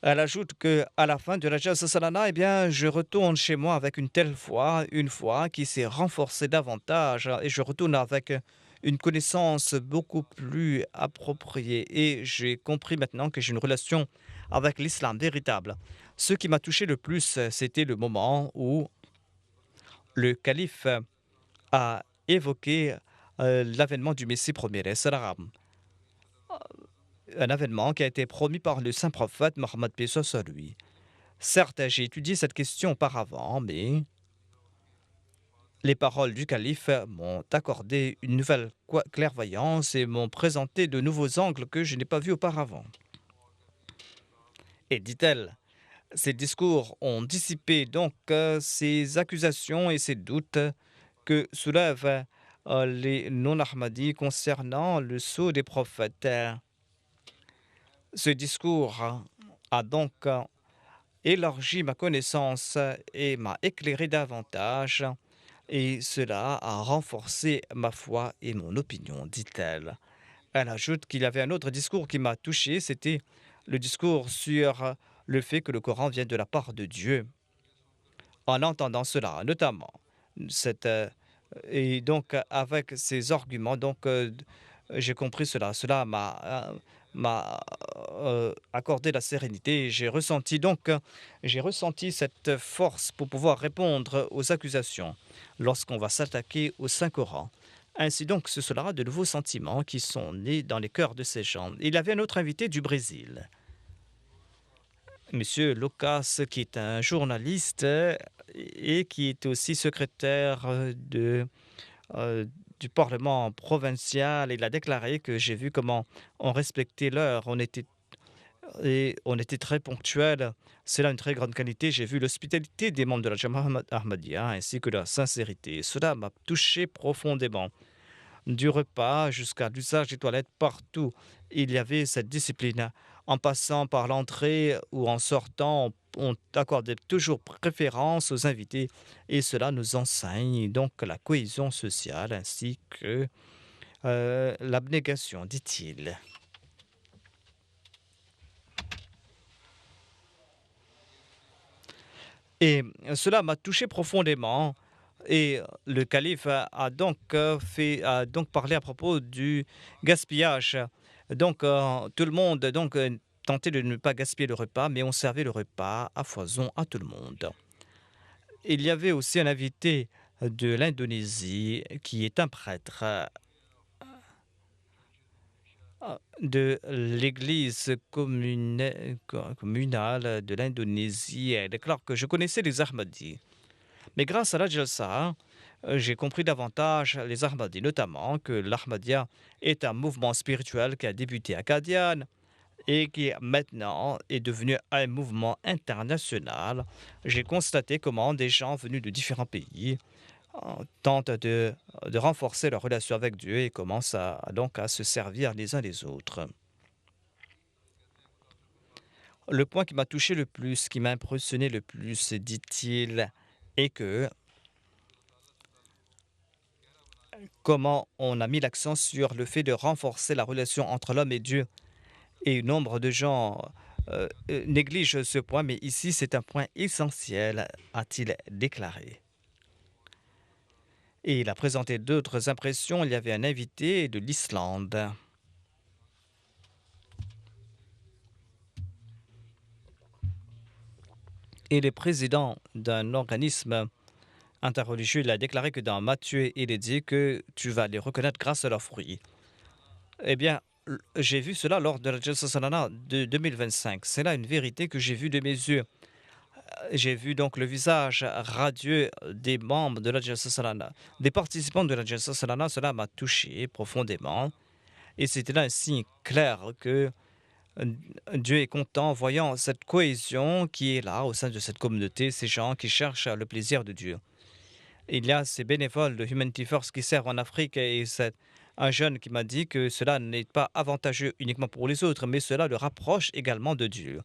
Elle ajoute que à la fin de la Jalsa Salana, eh bien, je retourne chez moi avec une telle foi, une foi qui s'est renforcée davantage et je retourne avec une connaissance beaucoup plus appropriée et j'ai compris maintenant que j'ai une relation avec l'islam véritable. Ce qui m'a touché le plus, c'était le moment où le calife a évoqué l'avènement du Messie premier, salam, un avènement qui a été promis par le saint prophète Mohammed paix soit sur lui. Certes, j'ai étudié cette question auparavant, mais les paroles du calife m'ont accordé une nouvelle clairvoyance et m'ont présenté de nouveaux angles que je n'ai pas vus auparavant. Et dit-elle, ces discours ont dissipé donc ces accusations et ces doutes que soulèvent les non-Ahmadis concernant le sceau des prophètes. Ce discours a donc élargi ma connaissance et m'a éclairé davantage, et cela a renforcé ma foi et mon opinion, dit-elle. Elle ajoute qu'il y avait un autre discours qui m'a touché, c'était le discours sur le fait que le Coran vient de la part de Dieu. En entendant cela, notamment, cette, et donc avec ces arguments, donc j'ai compris cela. Cela m'a accordé la sérénité. J'ai ressenti cette force pour pouvoir répondre aux accusations lorsqu'on va s'attaquer au Saint-Coran. Ainsi donc, ce sera de nouveaux sentiments qui sont nés dans les cœurs de ces gens. Il y avait un autre invité du Brésil, Monsieur Lucas, qui est un journaliste et qui est aussi secrétaire euh, du Parlement provincial. Il a déclaré que j'ai vu comment on respectait l'heure, on était très ponctuel. C'est là une très grande qualité. J'ai vu l'hospitalité des membres de la Jamaat Ahmadiyya ainsi que la sincérité. Cela m'a touché profondément. Du repas jusqu'à l'usage des toilettes, partout, il y avait cette discipline. En passant par l'entrée ou en sortant, on accordait toujours préférence aux invités et cela nous enseigne donc la cohésion sociale ainsi que l'abnégation, dit-il. Et cela m'a touché profondément. Et le calife a donc parlé à propos du gaspillage. Donc tout le monde tentait de ne pas gaspiller le repas, mais on servait le repas à foison à tout le monde. Il y avait aussi un invité de l'Indonésie qui est un prêtre de l'église communale de l'Indonésie. Elle déclare que je connaissais les Ahmadis. Mais grâce à la Jalsa, j'ai compris davantage les Ahmadis, notamment que l'Ahmadiyya est un mouvement spirituel qui a débuté à Qadian et qui maintenant est devenu un mouvement international. J'ai constaté comment des gens venus de différents pays tentent de renforcer leur relation avec Dieu et commencent donc à se servir les uns les autres. Le point qui m'a touché le plus, qui m'a impressionné le plus, dit-il, est que comment on a mis l'accent sur le fait de renforcer la relation entre l'homme et Dieu. Et nombre de gens néglige ce point, mais ici c'est un point essentiel, a-t-il déclaré. Et il a présenté d'autres impressions. Il y avait un invité de l'Islande. Et le président d'un organisme interreligieux, il a déclaré que dans Matthieu, il est dit que tu vas les reconnaître grâce à leurs fruits. Eh bien, j'ai vu cela lors de la Jalsa Salana de 2025. C'est là une vérité que j'ai vue de mes yeux. J'ai vu donc le visage radieux des membres de la Jalsa Salana, des participants de la Jalsa Salana. Cela m'a touché profondément. Et c'était là un signe clair que euh, Dieu est content en voyant cette cohésion qui est là au sein de cette communauté, ces gens qui cherchent le plaisir de Dieu. Il y a ces bénévoles de Humanity First qui servent en Afrique et c'est un jeune qui m'a dit que cela n'est pas avantageux uniquement pour les autres, mais cela le rapproche également de Dieu.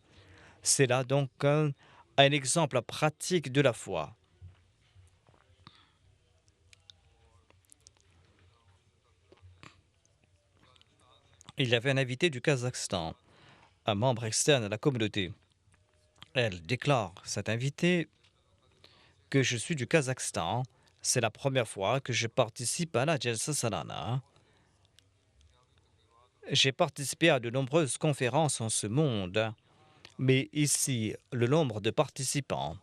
C'est là donc un exemple pratique de la foi. Il y avait un invité du Kazakhstan, un membre externe à la communauté. Elle déclare, cet invité, que je suis du Kazakhstan. C'est la première fois que je participe à la Jalsa Salana. J'ai participé à de nombreuses conférences en ce monde, mais ici, le nombre de participants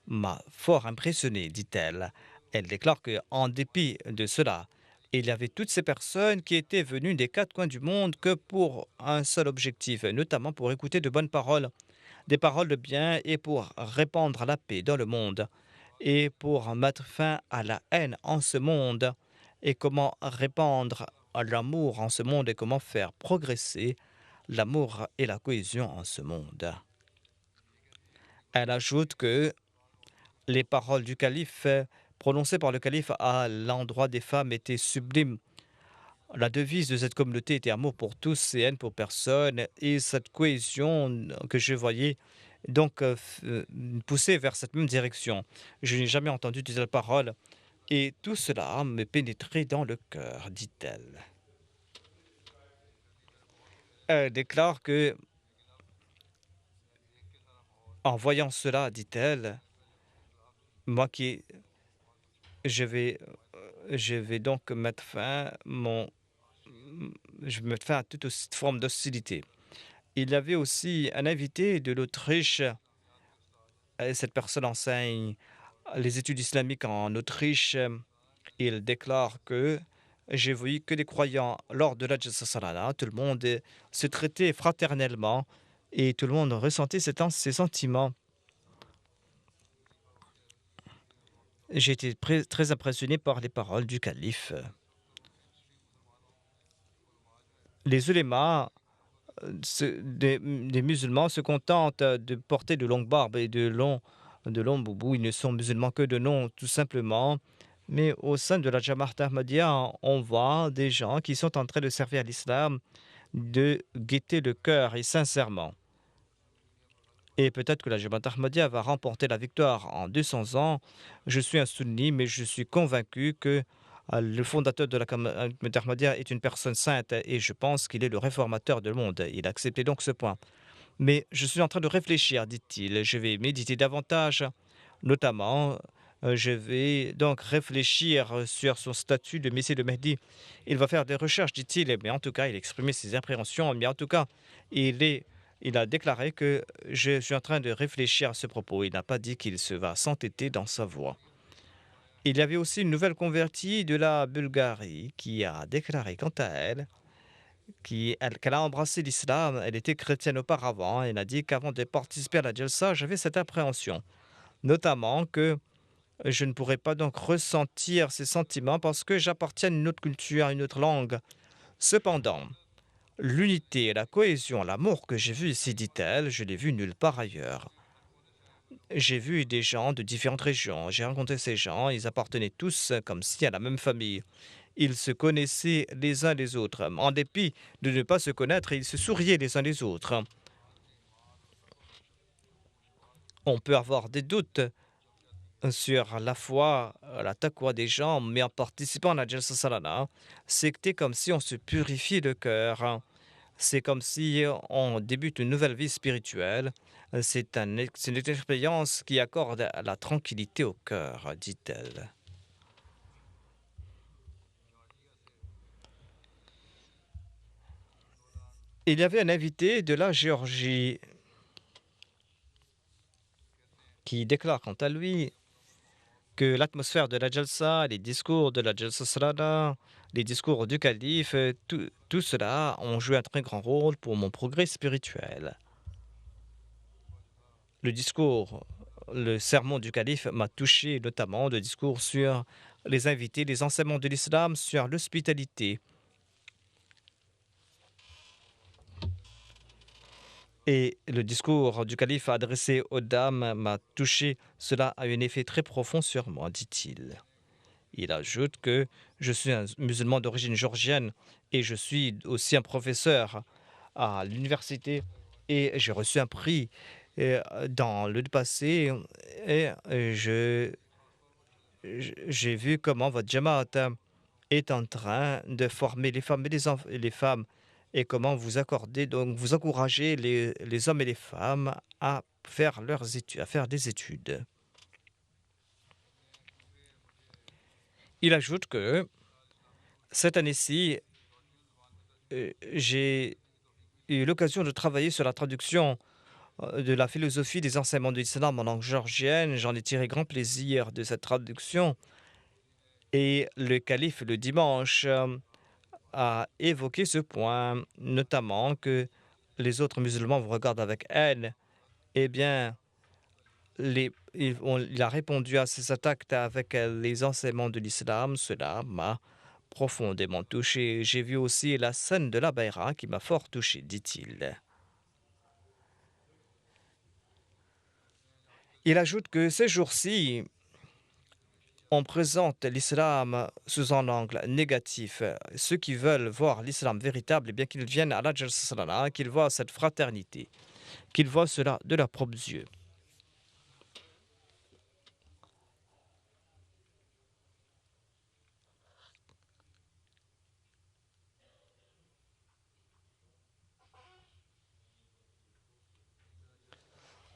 m'a fort impressionné, dit-elle. Elle déclare que, en dépit de cela, il y avait toutes ces personnes qui étaient venues des quatre coins du monde que pour un seul objectif, notamment pour écouter de bonnes paroles, des paroles de bien et pour répandre la paix dans le monde et pour mettre fin à la haine en ce monde et comment répandre l'amour en ce monde et comment faire progresser l'amour et la cohésion en ce monde. Elle ajoute que les paroles du calife prononcées par le calife à l'endroit des femmes étaient sublimes. La devise de cette communauté était amour pour tous et haine pour personne. Et cette cohésion que je voyais donc pousser vers cette même direction. Je n'ai jamais entendu de telles paroles. Et tout cela me pénétrait dans le cœur, dit-elle. Elle déclare que, en voyant cela, dit-elle, moi qui je vais, je vais donc mettre fin mon je vais mettre fin à toute forme d'hostilité. Il y avait aussi un invité de l'Autriche. Cette personne enseigne les études islamiques en Autriche. Il déclare que j'ai vu que des croyants lors de la Jalsa Salana. Tout le monde se traitait fraternellement et tout le monde ressentait ces sentiments. J'ai été très impressionné par les paroles du calife. Les ulémas des musulmans se contentent de porter de longues barbes et de longs boubous. Ils ne sont musulmans que de nom, tout simplement. Mais au sein de la Jamaat Ahmadiyya, on voit des gens qui sont en train de servir l'islam de gaieté de cœur et sincèrement. Et peut-être que la Jamaat Ahmadiyya va remporter la victoire en 200 ans. Je suis un sunni, mais je suis convaincu que le fondateur de la Jamaat Ahmadiyya est une personne sainte et je pense qu'il est le réformateur du monde. Il a accepté donc ce point. Mais je suis en train de réfléchir, dit-il. Je vais méditer davantage, notamment. Je vais donc réfléchir sur son statut de Messie de Mehdi. Il va faire des recherches, dit-il, mais en tout cas, il a exprimé ses appréhensions. Mais en tout cas, il a déclaré que je suis en train de réfléchir à ce propos. Il n'a pas dit qu'il se va s'entêter dans sa voie. Il y avait aussi une nouvelle convertie de la Bulgarie qui a déclaré quant à elle qu'elle a embrassé l'islam. Elle était chrétienne auparavant. Elle a dit qu'avant de participer à la Jalsa, j'avais cette appréhension, notamment que je ne pourrais pas donc ressentir ces sentiments parce que j'appartiens à une autre culture, à une autre langue. Cependant, l'unité, la cohésion, l'amour que j'ai vu ici, dit-elle, je l'ai vu nulle part ailleurs. J'ai vu des gens de différentes régions. J'ai rencontré ces gens. Ils appartenaient tous comme si à la même famille. Ils se connaissaient les uns les autres. En dépit de ne pas se connaître, ils se souriaient les uns les autres. On peut avoir des doutes sur la foi, la taqwa des gens, mais en participant à la Jalsa Salana, c'était comme si on se purifiait le cœur. C'est comme si on débute une nouvelle vie spirituelle. C'est une expérience qui accorde la tranquillité au cœur, dit-elle. Il y avait un invité de la Géorgie qui déclare quant à lui que l'atmosphère de la Jalsa, les discours de la Jalsa Salana, les discours du calife, tout cela ont joué un très grand rôle pour mon progrès spirituel. Le discours, le sermon du calife m'a touché, notamment le discours sur les invités, les enseignements de l'islam, sur l'hospitalité. Et le discours du calife adressé aux dames m'a touché. Cela a eu un effet très profond sur moi, dit-il. Il ajoute que je suis un musulman d'origine géorgienne et je suis aussi un professeur à l'université et j'ai reçu un prix dans le passé et j'ai vu comment votre Jamaat est en train de former les femmes et les femmes et comment vous accordez, donc vous encouragez les hommes et les femmes à faire leurs études, à faire des études. Il ajoute que cette année-ci, j'ai eu l'occasion de travailler sur la traduction de la philosophie des enseignements de l'islam en langue géorgienne. J'en ai tiré grand plaisir de cette traduction. Et le calife, le dimanche, a évoqué ce point, notamment que les autres musulmans vous regardent avec haine. Eh bien, il a répondu à ces attaques avec les enseignements de l'islam. Cela m'a profondément touché. J'ai vu aussi la scène de la Bayra qui m'a fort touché, dit-il. Il ajoute que ces jours-ci, on présente l'islam sous un angle négatif. Ceux qui veulent voir l'islam véritable, eh bien qu'ils viennent à la Salana, qu'ils voient cette fraternité, qu'ils voient cela de leurs propres yeux.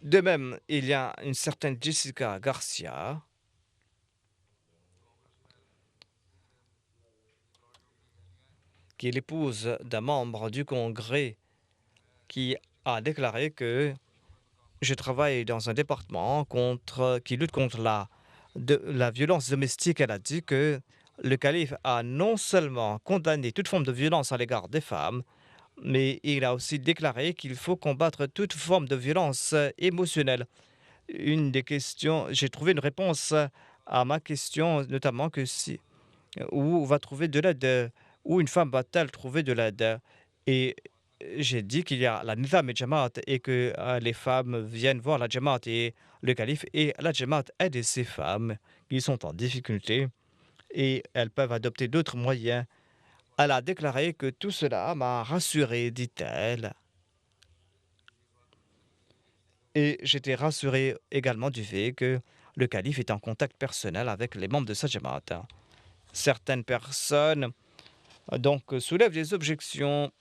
De même, il y a une certaine Jessica Garcia, qui est l'épouse d'un membre du Congrès, qui a déclaré que je travaille dans un département qui lutte contre la violence domestique. Elle a dit que le calife a non seulement condamné toute forme de violence à l'égard des femmes, mais il a aussi déclaré qu'il faut combattre toute forme de violence émotionnelle. Une des questions, j'ai trouvé une réponse à ma question, notamment que si où va trouver de l'aide, où une femme va-t-elle trouver de l'aide? Et j'ai dit qu'il y a la Nizam et Jamaat et que les femmes viennent voir la Jamaat et le calife et la Jamaat aide ces femmes qui sont en difficulté et elles peuvent adopter d'autres moyens. Elle a déclaré que tout cela m'a rassuré, dit-elle. Et j'étais rassuré également du fait que le calife est en contact personnel avec les membres de sa Jamaat. Certaines personnes soulèvent des objections,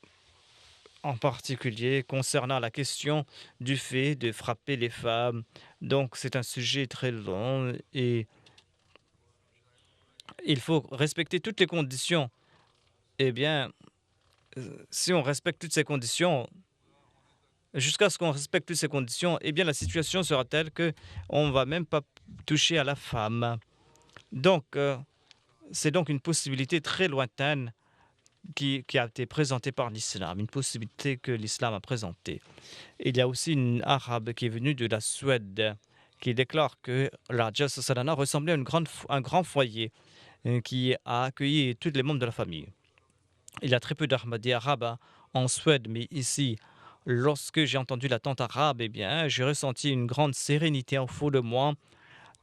en particulier concernant la question du fait de frapper les femmes. Donc c'est un sujet très long et il faut respecter toutes les conditions. Eh bien, si on respecte toutes ces conditions, jusqu'à ce qu'on respecte toutes ces conditions, eh bien la situation sera telle que on va même pas toucher à la femme. Donc c'est donc une possibilité très lointaine qui a été présentée par l'islam, une possibilité que l'islam a présentée. Il y a aussi une arabe qui est venue de la Suède qui déclare que la Jalsa Salana ressemblait à un grand foyer qui a accueilli tous les membres de la famille. Il y a très peu d'Ahmadis arabes en Suède, mais ici, lorsque j'ai entendu la tente arabe, eh bien, j'ai ressenti une grande sérénité en fond de moi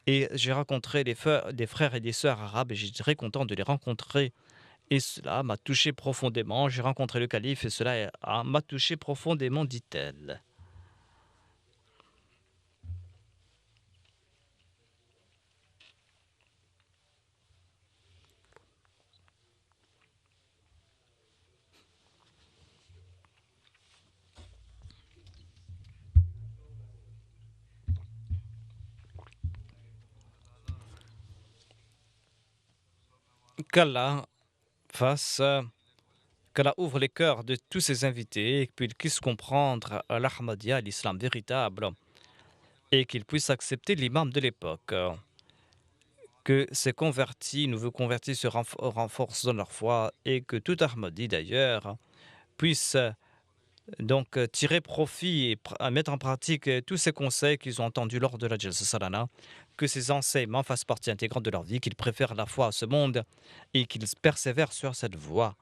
et j'ai rencontré des frères et des sœurs arabes et j'étais très content de les rencontrer. Et cela m'a touché profondément. J'ai rencontré le calife et cela m'a touché profondément, dit-elle. qu'Allah fasse, qu'Allah ouvre les cœurs de tous ses invités et qu'ils puissent comprendre l'Ahmadiyya, l'islam véritable, et qu'ils puissent accepter l'imam de l'époque. Que ces convertis, nouveaux convertis se renforcent dans leur foi et que tout Ahmadi d'ailleurs puisse tirer profit et mettre en pratique tous ces conseils qu'ils ont entendus lors de la Jalsa Salana, que ces enseignements fassent partie intégrante de leur vie, qu'ils préfèrent la foi à ce monde et qu'ils persévèrent sur cette voie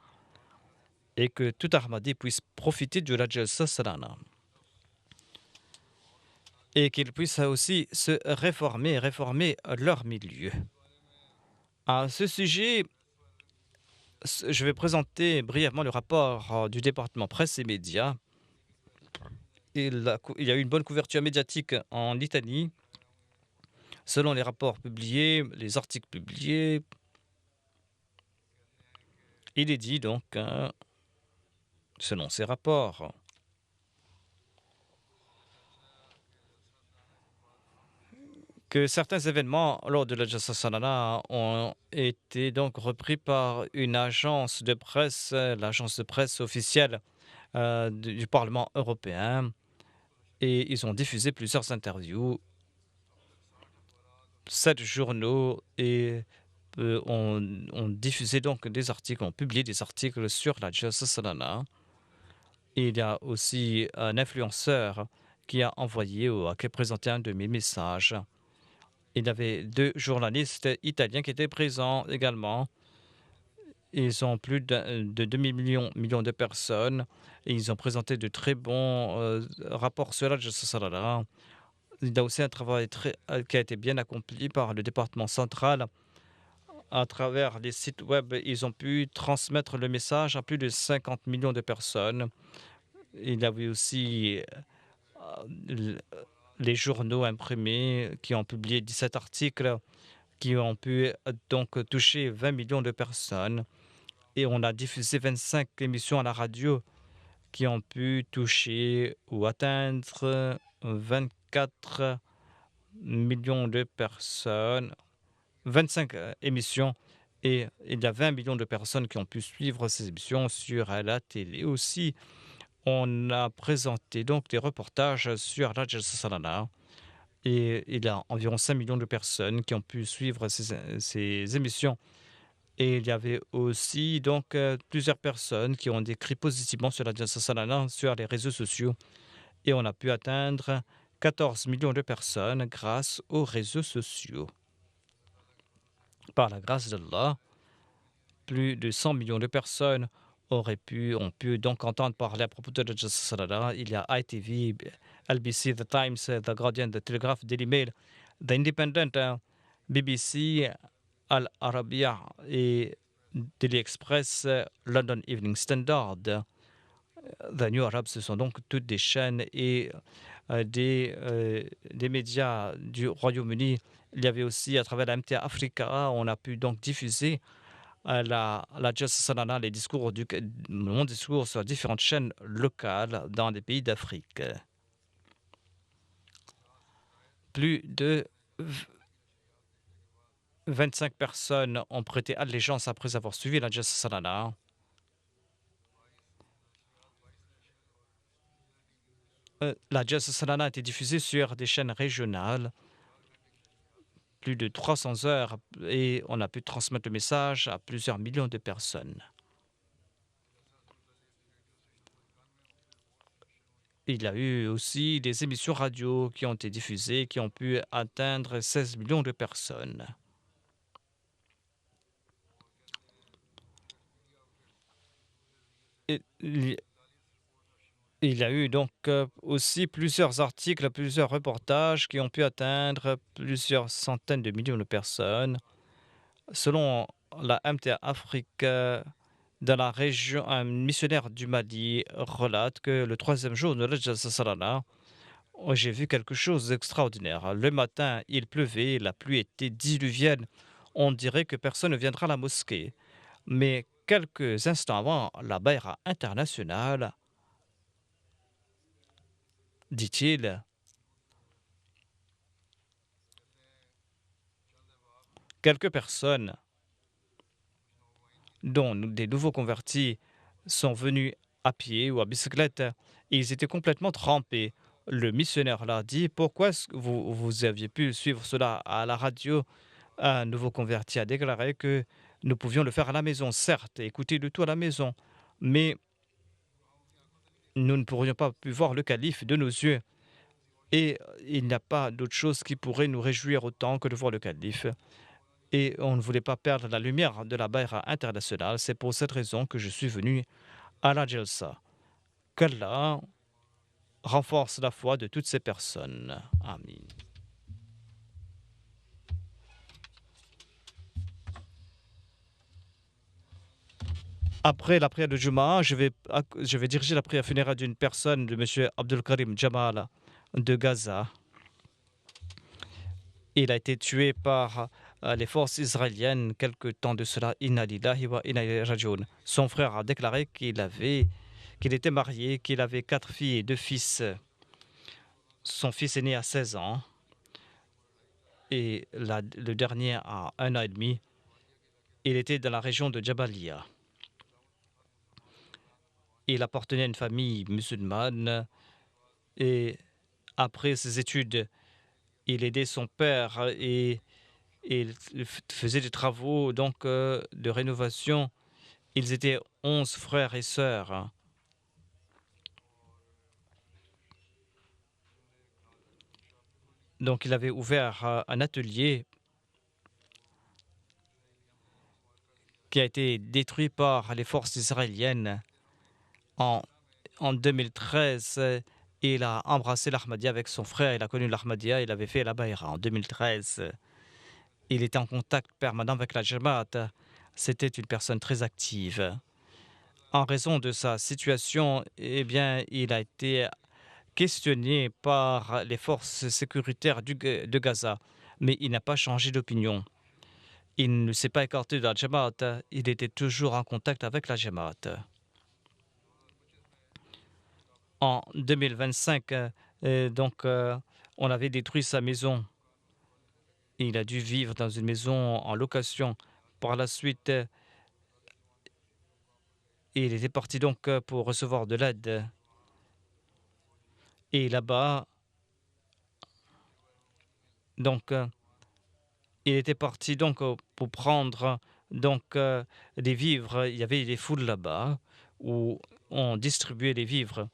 et que tout Ahmadi puisse profiter de la Jalsa Salana et qu'ils puissent aussi se réformer leur milieu. À ce sujet, je vais présenter brièvement le rapport du département presse et médias. Il y a eu une bonne couverture médiatique en Italie. Selon les rapports publiés, les articles publiés, il est dit donc, selon ces rapports, que certains événements lors de la Jalsa Salana ont été donc repris par une agence de presse, l'agence de presse officielle du Parlement européen, et ils ont diffusé plusieurs interviews. 7 journaux et ont diffusé donc des articles, ont publié des articles sur la Jalsa Salana. Il y a aussi un influenceur qui a envoyé ou qui a présenté un de mes messages. Il y avait 2 journalistes italiens qui étaient présents également. Ils ont plus de 2 millions de personnes et ils ont présenté de très bons rapports sur la Jalsa Salana. Il y a aussi un travail qui a été bien accompli par le département central. À travers les sites web, ils ont pu transmettre le message à plus de 50 millions de personnes. Il y avait aussi l- les journaux imprimés qui ont publié 17 articles qui ont pu donc toucher 20 millions de personnes. Et on a diffusé 25 émissions à la radio qui ont pu toucher ou atteindre 24 millions de personnes. 25 émissions et il y a 20 millions de personnes qui ont pu suivre ces émissions sur la télé. Aussi, on a présenté donc des reportages sur la Jalsa Salana et il y a environ 5 millions de personnes qui ont pu suivre ces émissions. Et il y avait aussi donc plusieurs personnes qui ont décrit positivement sur la Jalsa Salana sur les réseaux sociaux et on a pu atteindre 14 millions de personnes grâce aux réseaux sociaux. Par la grâce d'Allah, plus de 100 millions de personnes ont pu donc entendre parler à propos de la Jalsa Salana. Il y a ITV, LBC, The Times, The Guardian, The Telegraph, Daily Mail, The Independent, BBC, Al Arabiya et Daily Express, London Evening Standard, The New Arab. Ce sont donc toutes des chaînes et des médias du Royaume-Uni. Il y avait aussi à travers la MTA Africa, on a pu donc diffuser la Jalsa Salana, mon discours sur différentes chaînes locales dans les pays d'Afrique. Plus de 25 personnes ont prêté allégeance après avoir suivi la Jalsa Salana. La Jalsa Salana a été diffusée sur des chaînes régionales, plus de 300 heures, et on a pu transmettre le message à plusieurs millions de personnes. Il y a eu aussi des émissions radio qui ont été diffusées, qui ont pu atteindre 16 millions de personnes. Et il y a eu donc aussi plusieurs articles, plusieurs reportages qui ont pu atteindre plusieurs centaines de millions de personnes. Selon la MTA Afrique, dans la région, un missionnaire du Mali relate que le 3e jour de la Jalsa Salana, j'ai vu quelque chose d'extraordinaire. Le matin, il pleuvait, la pluie était diluvienne. On dirait que personne ne viendra à la mosquée. Mais quelques instants avant, la Bayra internationale, dit-il, quelques personnes dont des nouveaux convertis sont venus à pied ou à bicyclette et ils étaient complètement trempés. Le missionnaire leur dit: «Pourquoi est-ce que vous aviez pu suivre cela à la radio?» Un nouveau converti a déclaré que nous pouvions le faire à la maison, certes, et écouter le tout à la maison, mais nous ne pourrions pas pu voir le calife de nos yeux et il n'y a pas d'autre chose qui pourrait nous réjouir autant que de voir le calife. Et on ne voulait pas perdre la lumière de la Baïra internationale. C'est pour cette raison que je suis venu à la Jalsa. Qu'Allah renforce la foi de toutes ces personnes. Amin. Après la prière de Juma, je vais diriger la prière funéraire d'une personne, de M. Abdul Karim Jamal de Gaza. Il a été tué par les forces israéliennes quelque temps de cela. Inna lillahi wa inna ilayhi raji'un. Son frère a déclaré qu'il était marié, qu'il avait 4 filles et 2 fils. Son fils est né à 16 ans et le dernier à 1 an et demi. Il était dans la région de Jabalia. Il appartenait à une famille musulmane et après ses études, il aidait son père et il faisait des travaux donc de rénovation. Ils étaient 11 frères et sœurs. Donc il avait ouvert un atelier qui a été détruit par les forces israéliennes en, en 2013. Il a embrassé l'Ahmadiyya avec son frère, il a connu l'Ahmadiyya, il avait fait la Baïra en 2013. Il était en contact permanent avec la Jamaat. C'était une personne très active. En raison de sa situation, eh bien, il a été questionné par les forces sécuritaires de Gaza, mais il n'a pas changé d'opinion. Il ne s'est pas écarté de la Jamaat, il était toujours en contact avec la Jamaat. En 2025, on avait détruit sa maison. Il a dû vivre dans une maison en location. Par la suite, il était parti donc pour recevoir de l'aide. Et là-bas, donc, il était parti donc pour prendre des vivres. Il y avait des foules là-bas où on distribuait les vivres.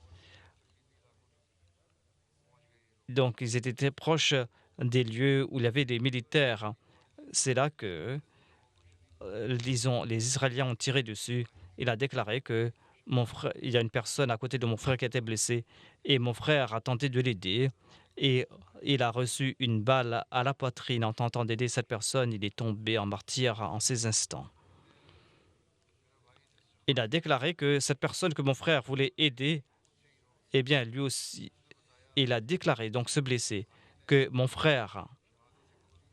Donc, ils étaient très proches des lieux où il y avait des militaires. C'est là que, disons, les Israéliens ont tiré dessus. Il a déclaré que il y a une personne à côté de mon frère qui a été blessée et mon frère a tenté de l'aider et il a reçu une balle à la poitrine. En tentant d'aider cette personne, il est tombé en martyr en ces instants. Il a déclaré que cette personne que mon frère voulait aider, eh bien, lui aussi, il a déclaré, donc se blesser, que mon frère,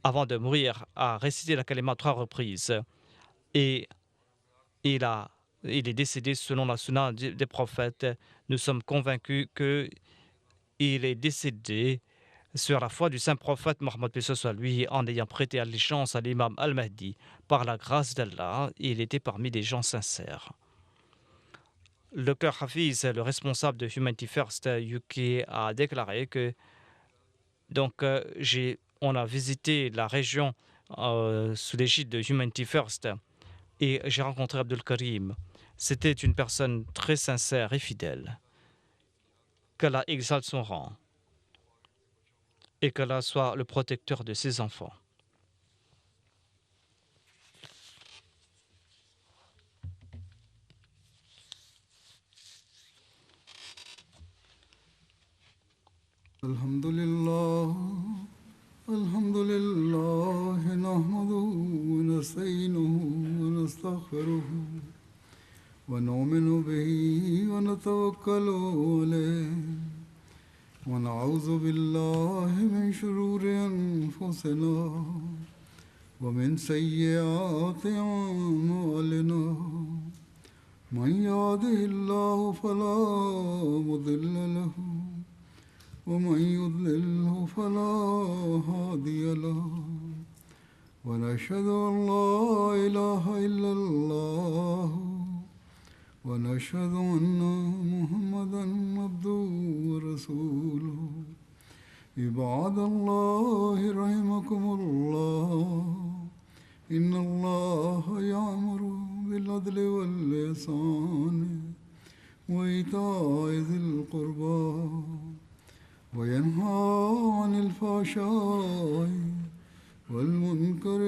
avant de mourir, a récité la kalima 3 reprises et il, a, il est décédé selon la sunna des prophètes. Nous sommes convaincus qu'il est décédé sur la foi du saint prophète Mohammed Peace soit lui, en ayant prêté allégeance à l'imam Al-Mahdi. Par la grâce d'Allah, il était parmi des gens sincères. Le cœur Hafiz, le responsable de Humanity First UK, a déclaré que on a visité la région sous l'égide de Humanity First et j'ai rencontré Abdul Karim. C'était une personne très sincère et fidèle. Qu'Allah exalte son rang et qu'Allah soit le protecteur de ses enfants. Alhamdulillah, alhamdulillah, nahmaduhu wa nasta'inuhu wa nastaghfiruhu wa nu'minu bihi wa natawakkalu alayhi wa na'udhu billahi min shururi anfusina wa min sayyiati a'malina. Man yahdihillahu fala mudilla lahu ومن يضلله فلا هادي له ونشهد أن لا إله إلا الله ونشهد أن محمدا عبده ورسوله عباد الله رحمكم الله إن الله يأمر بالعدل والإحسان وإيتاء ذي القربى وينهى عن الفحشاء والمنكر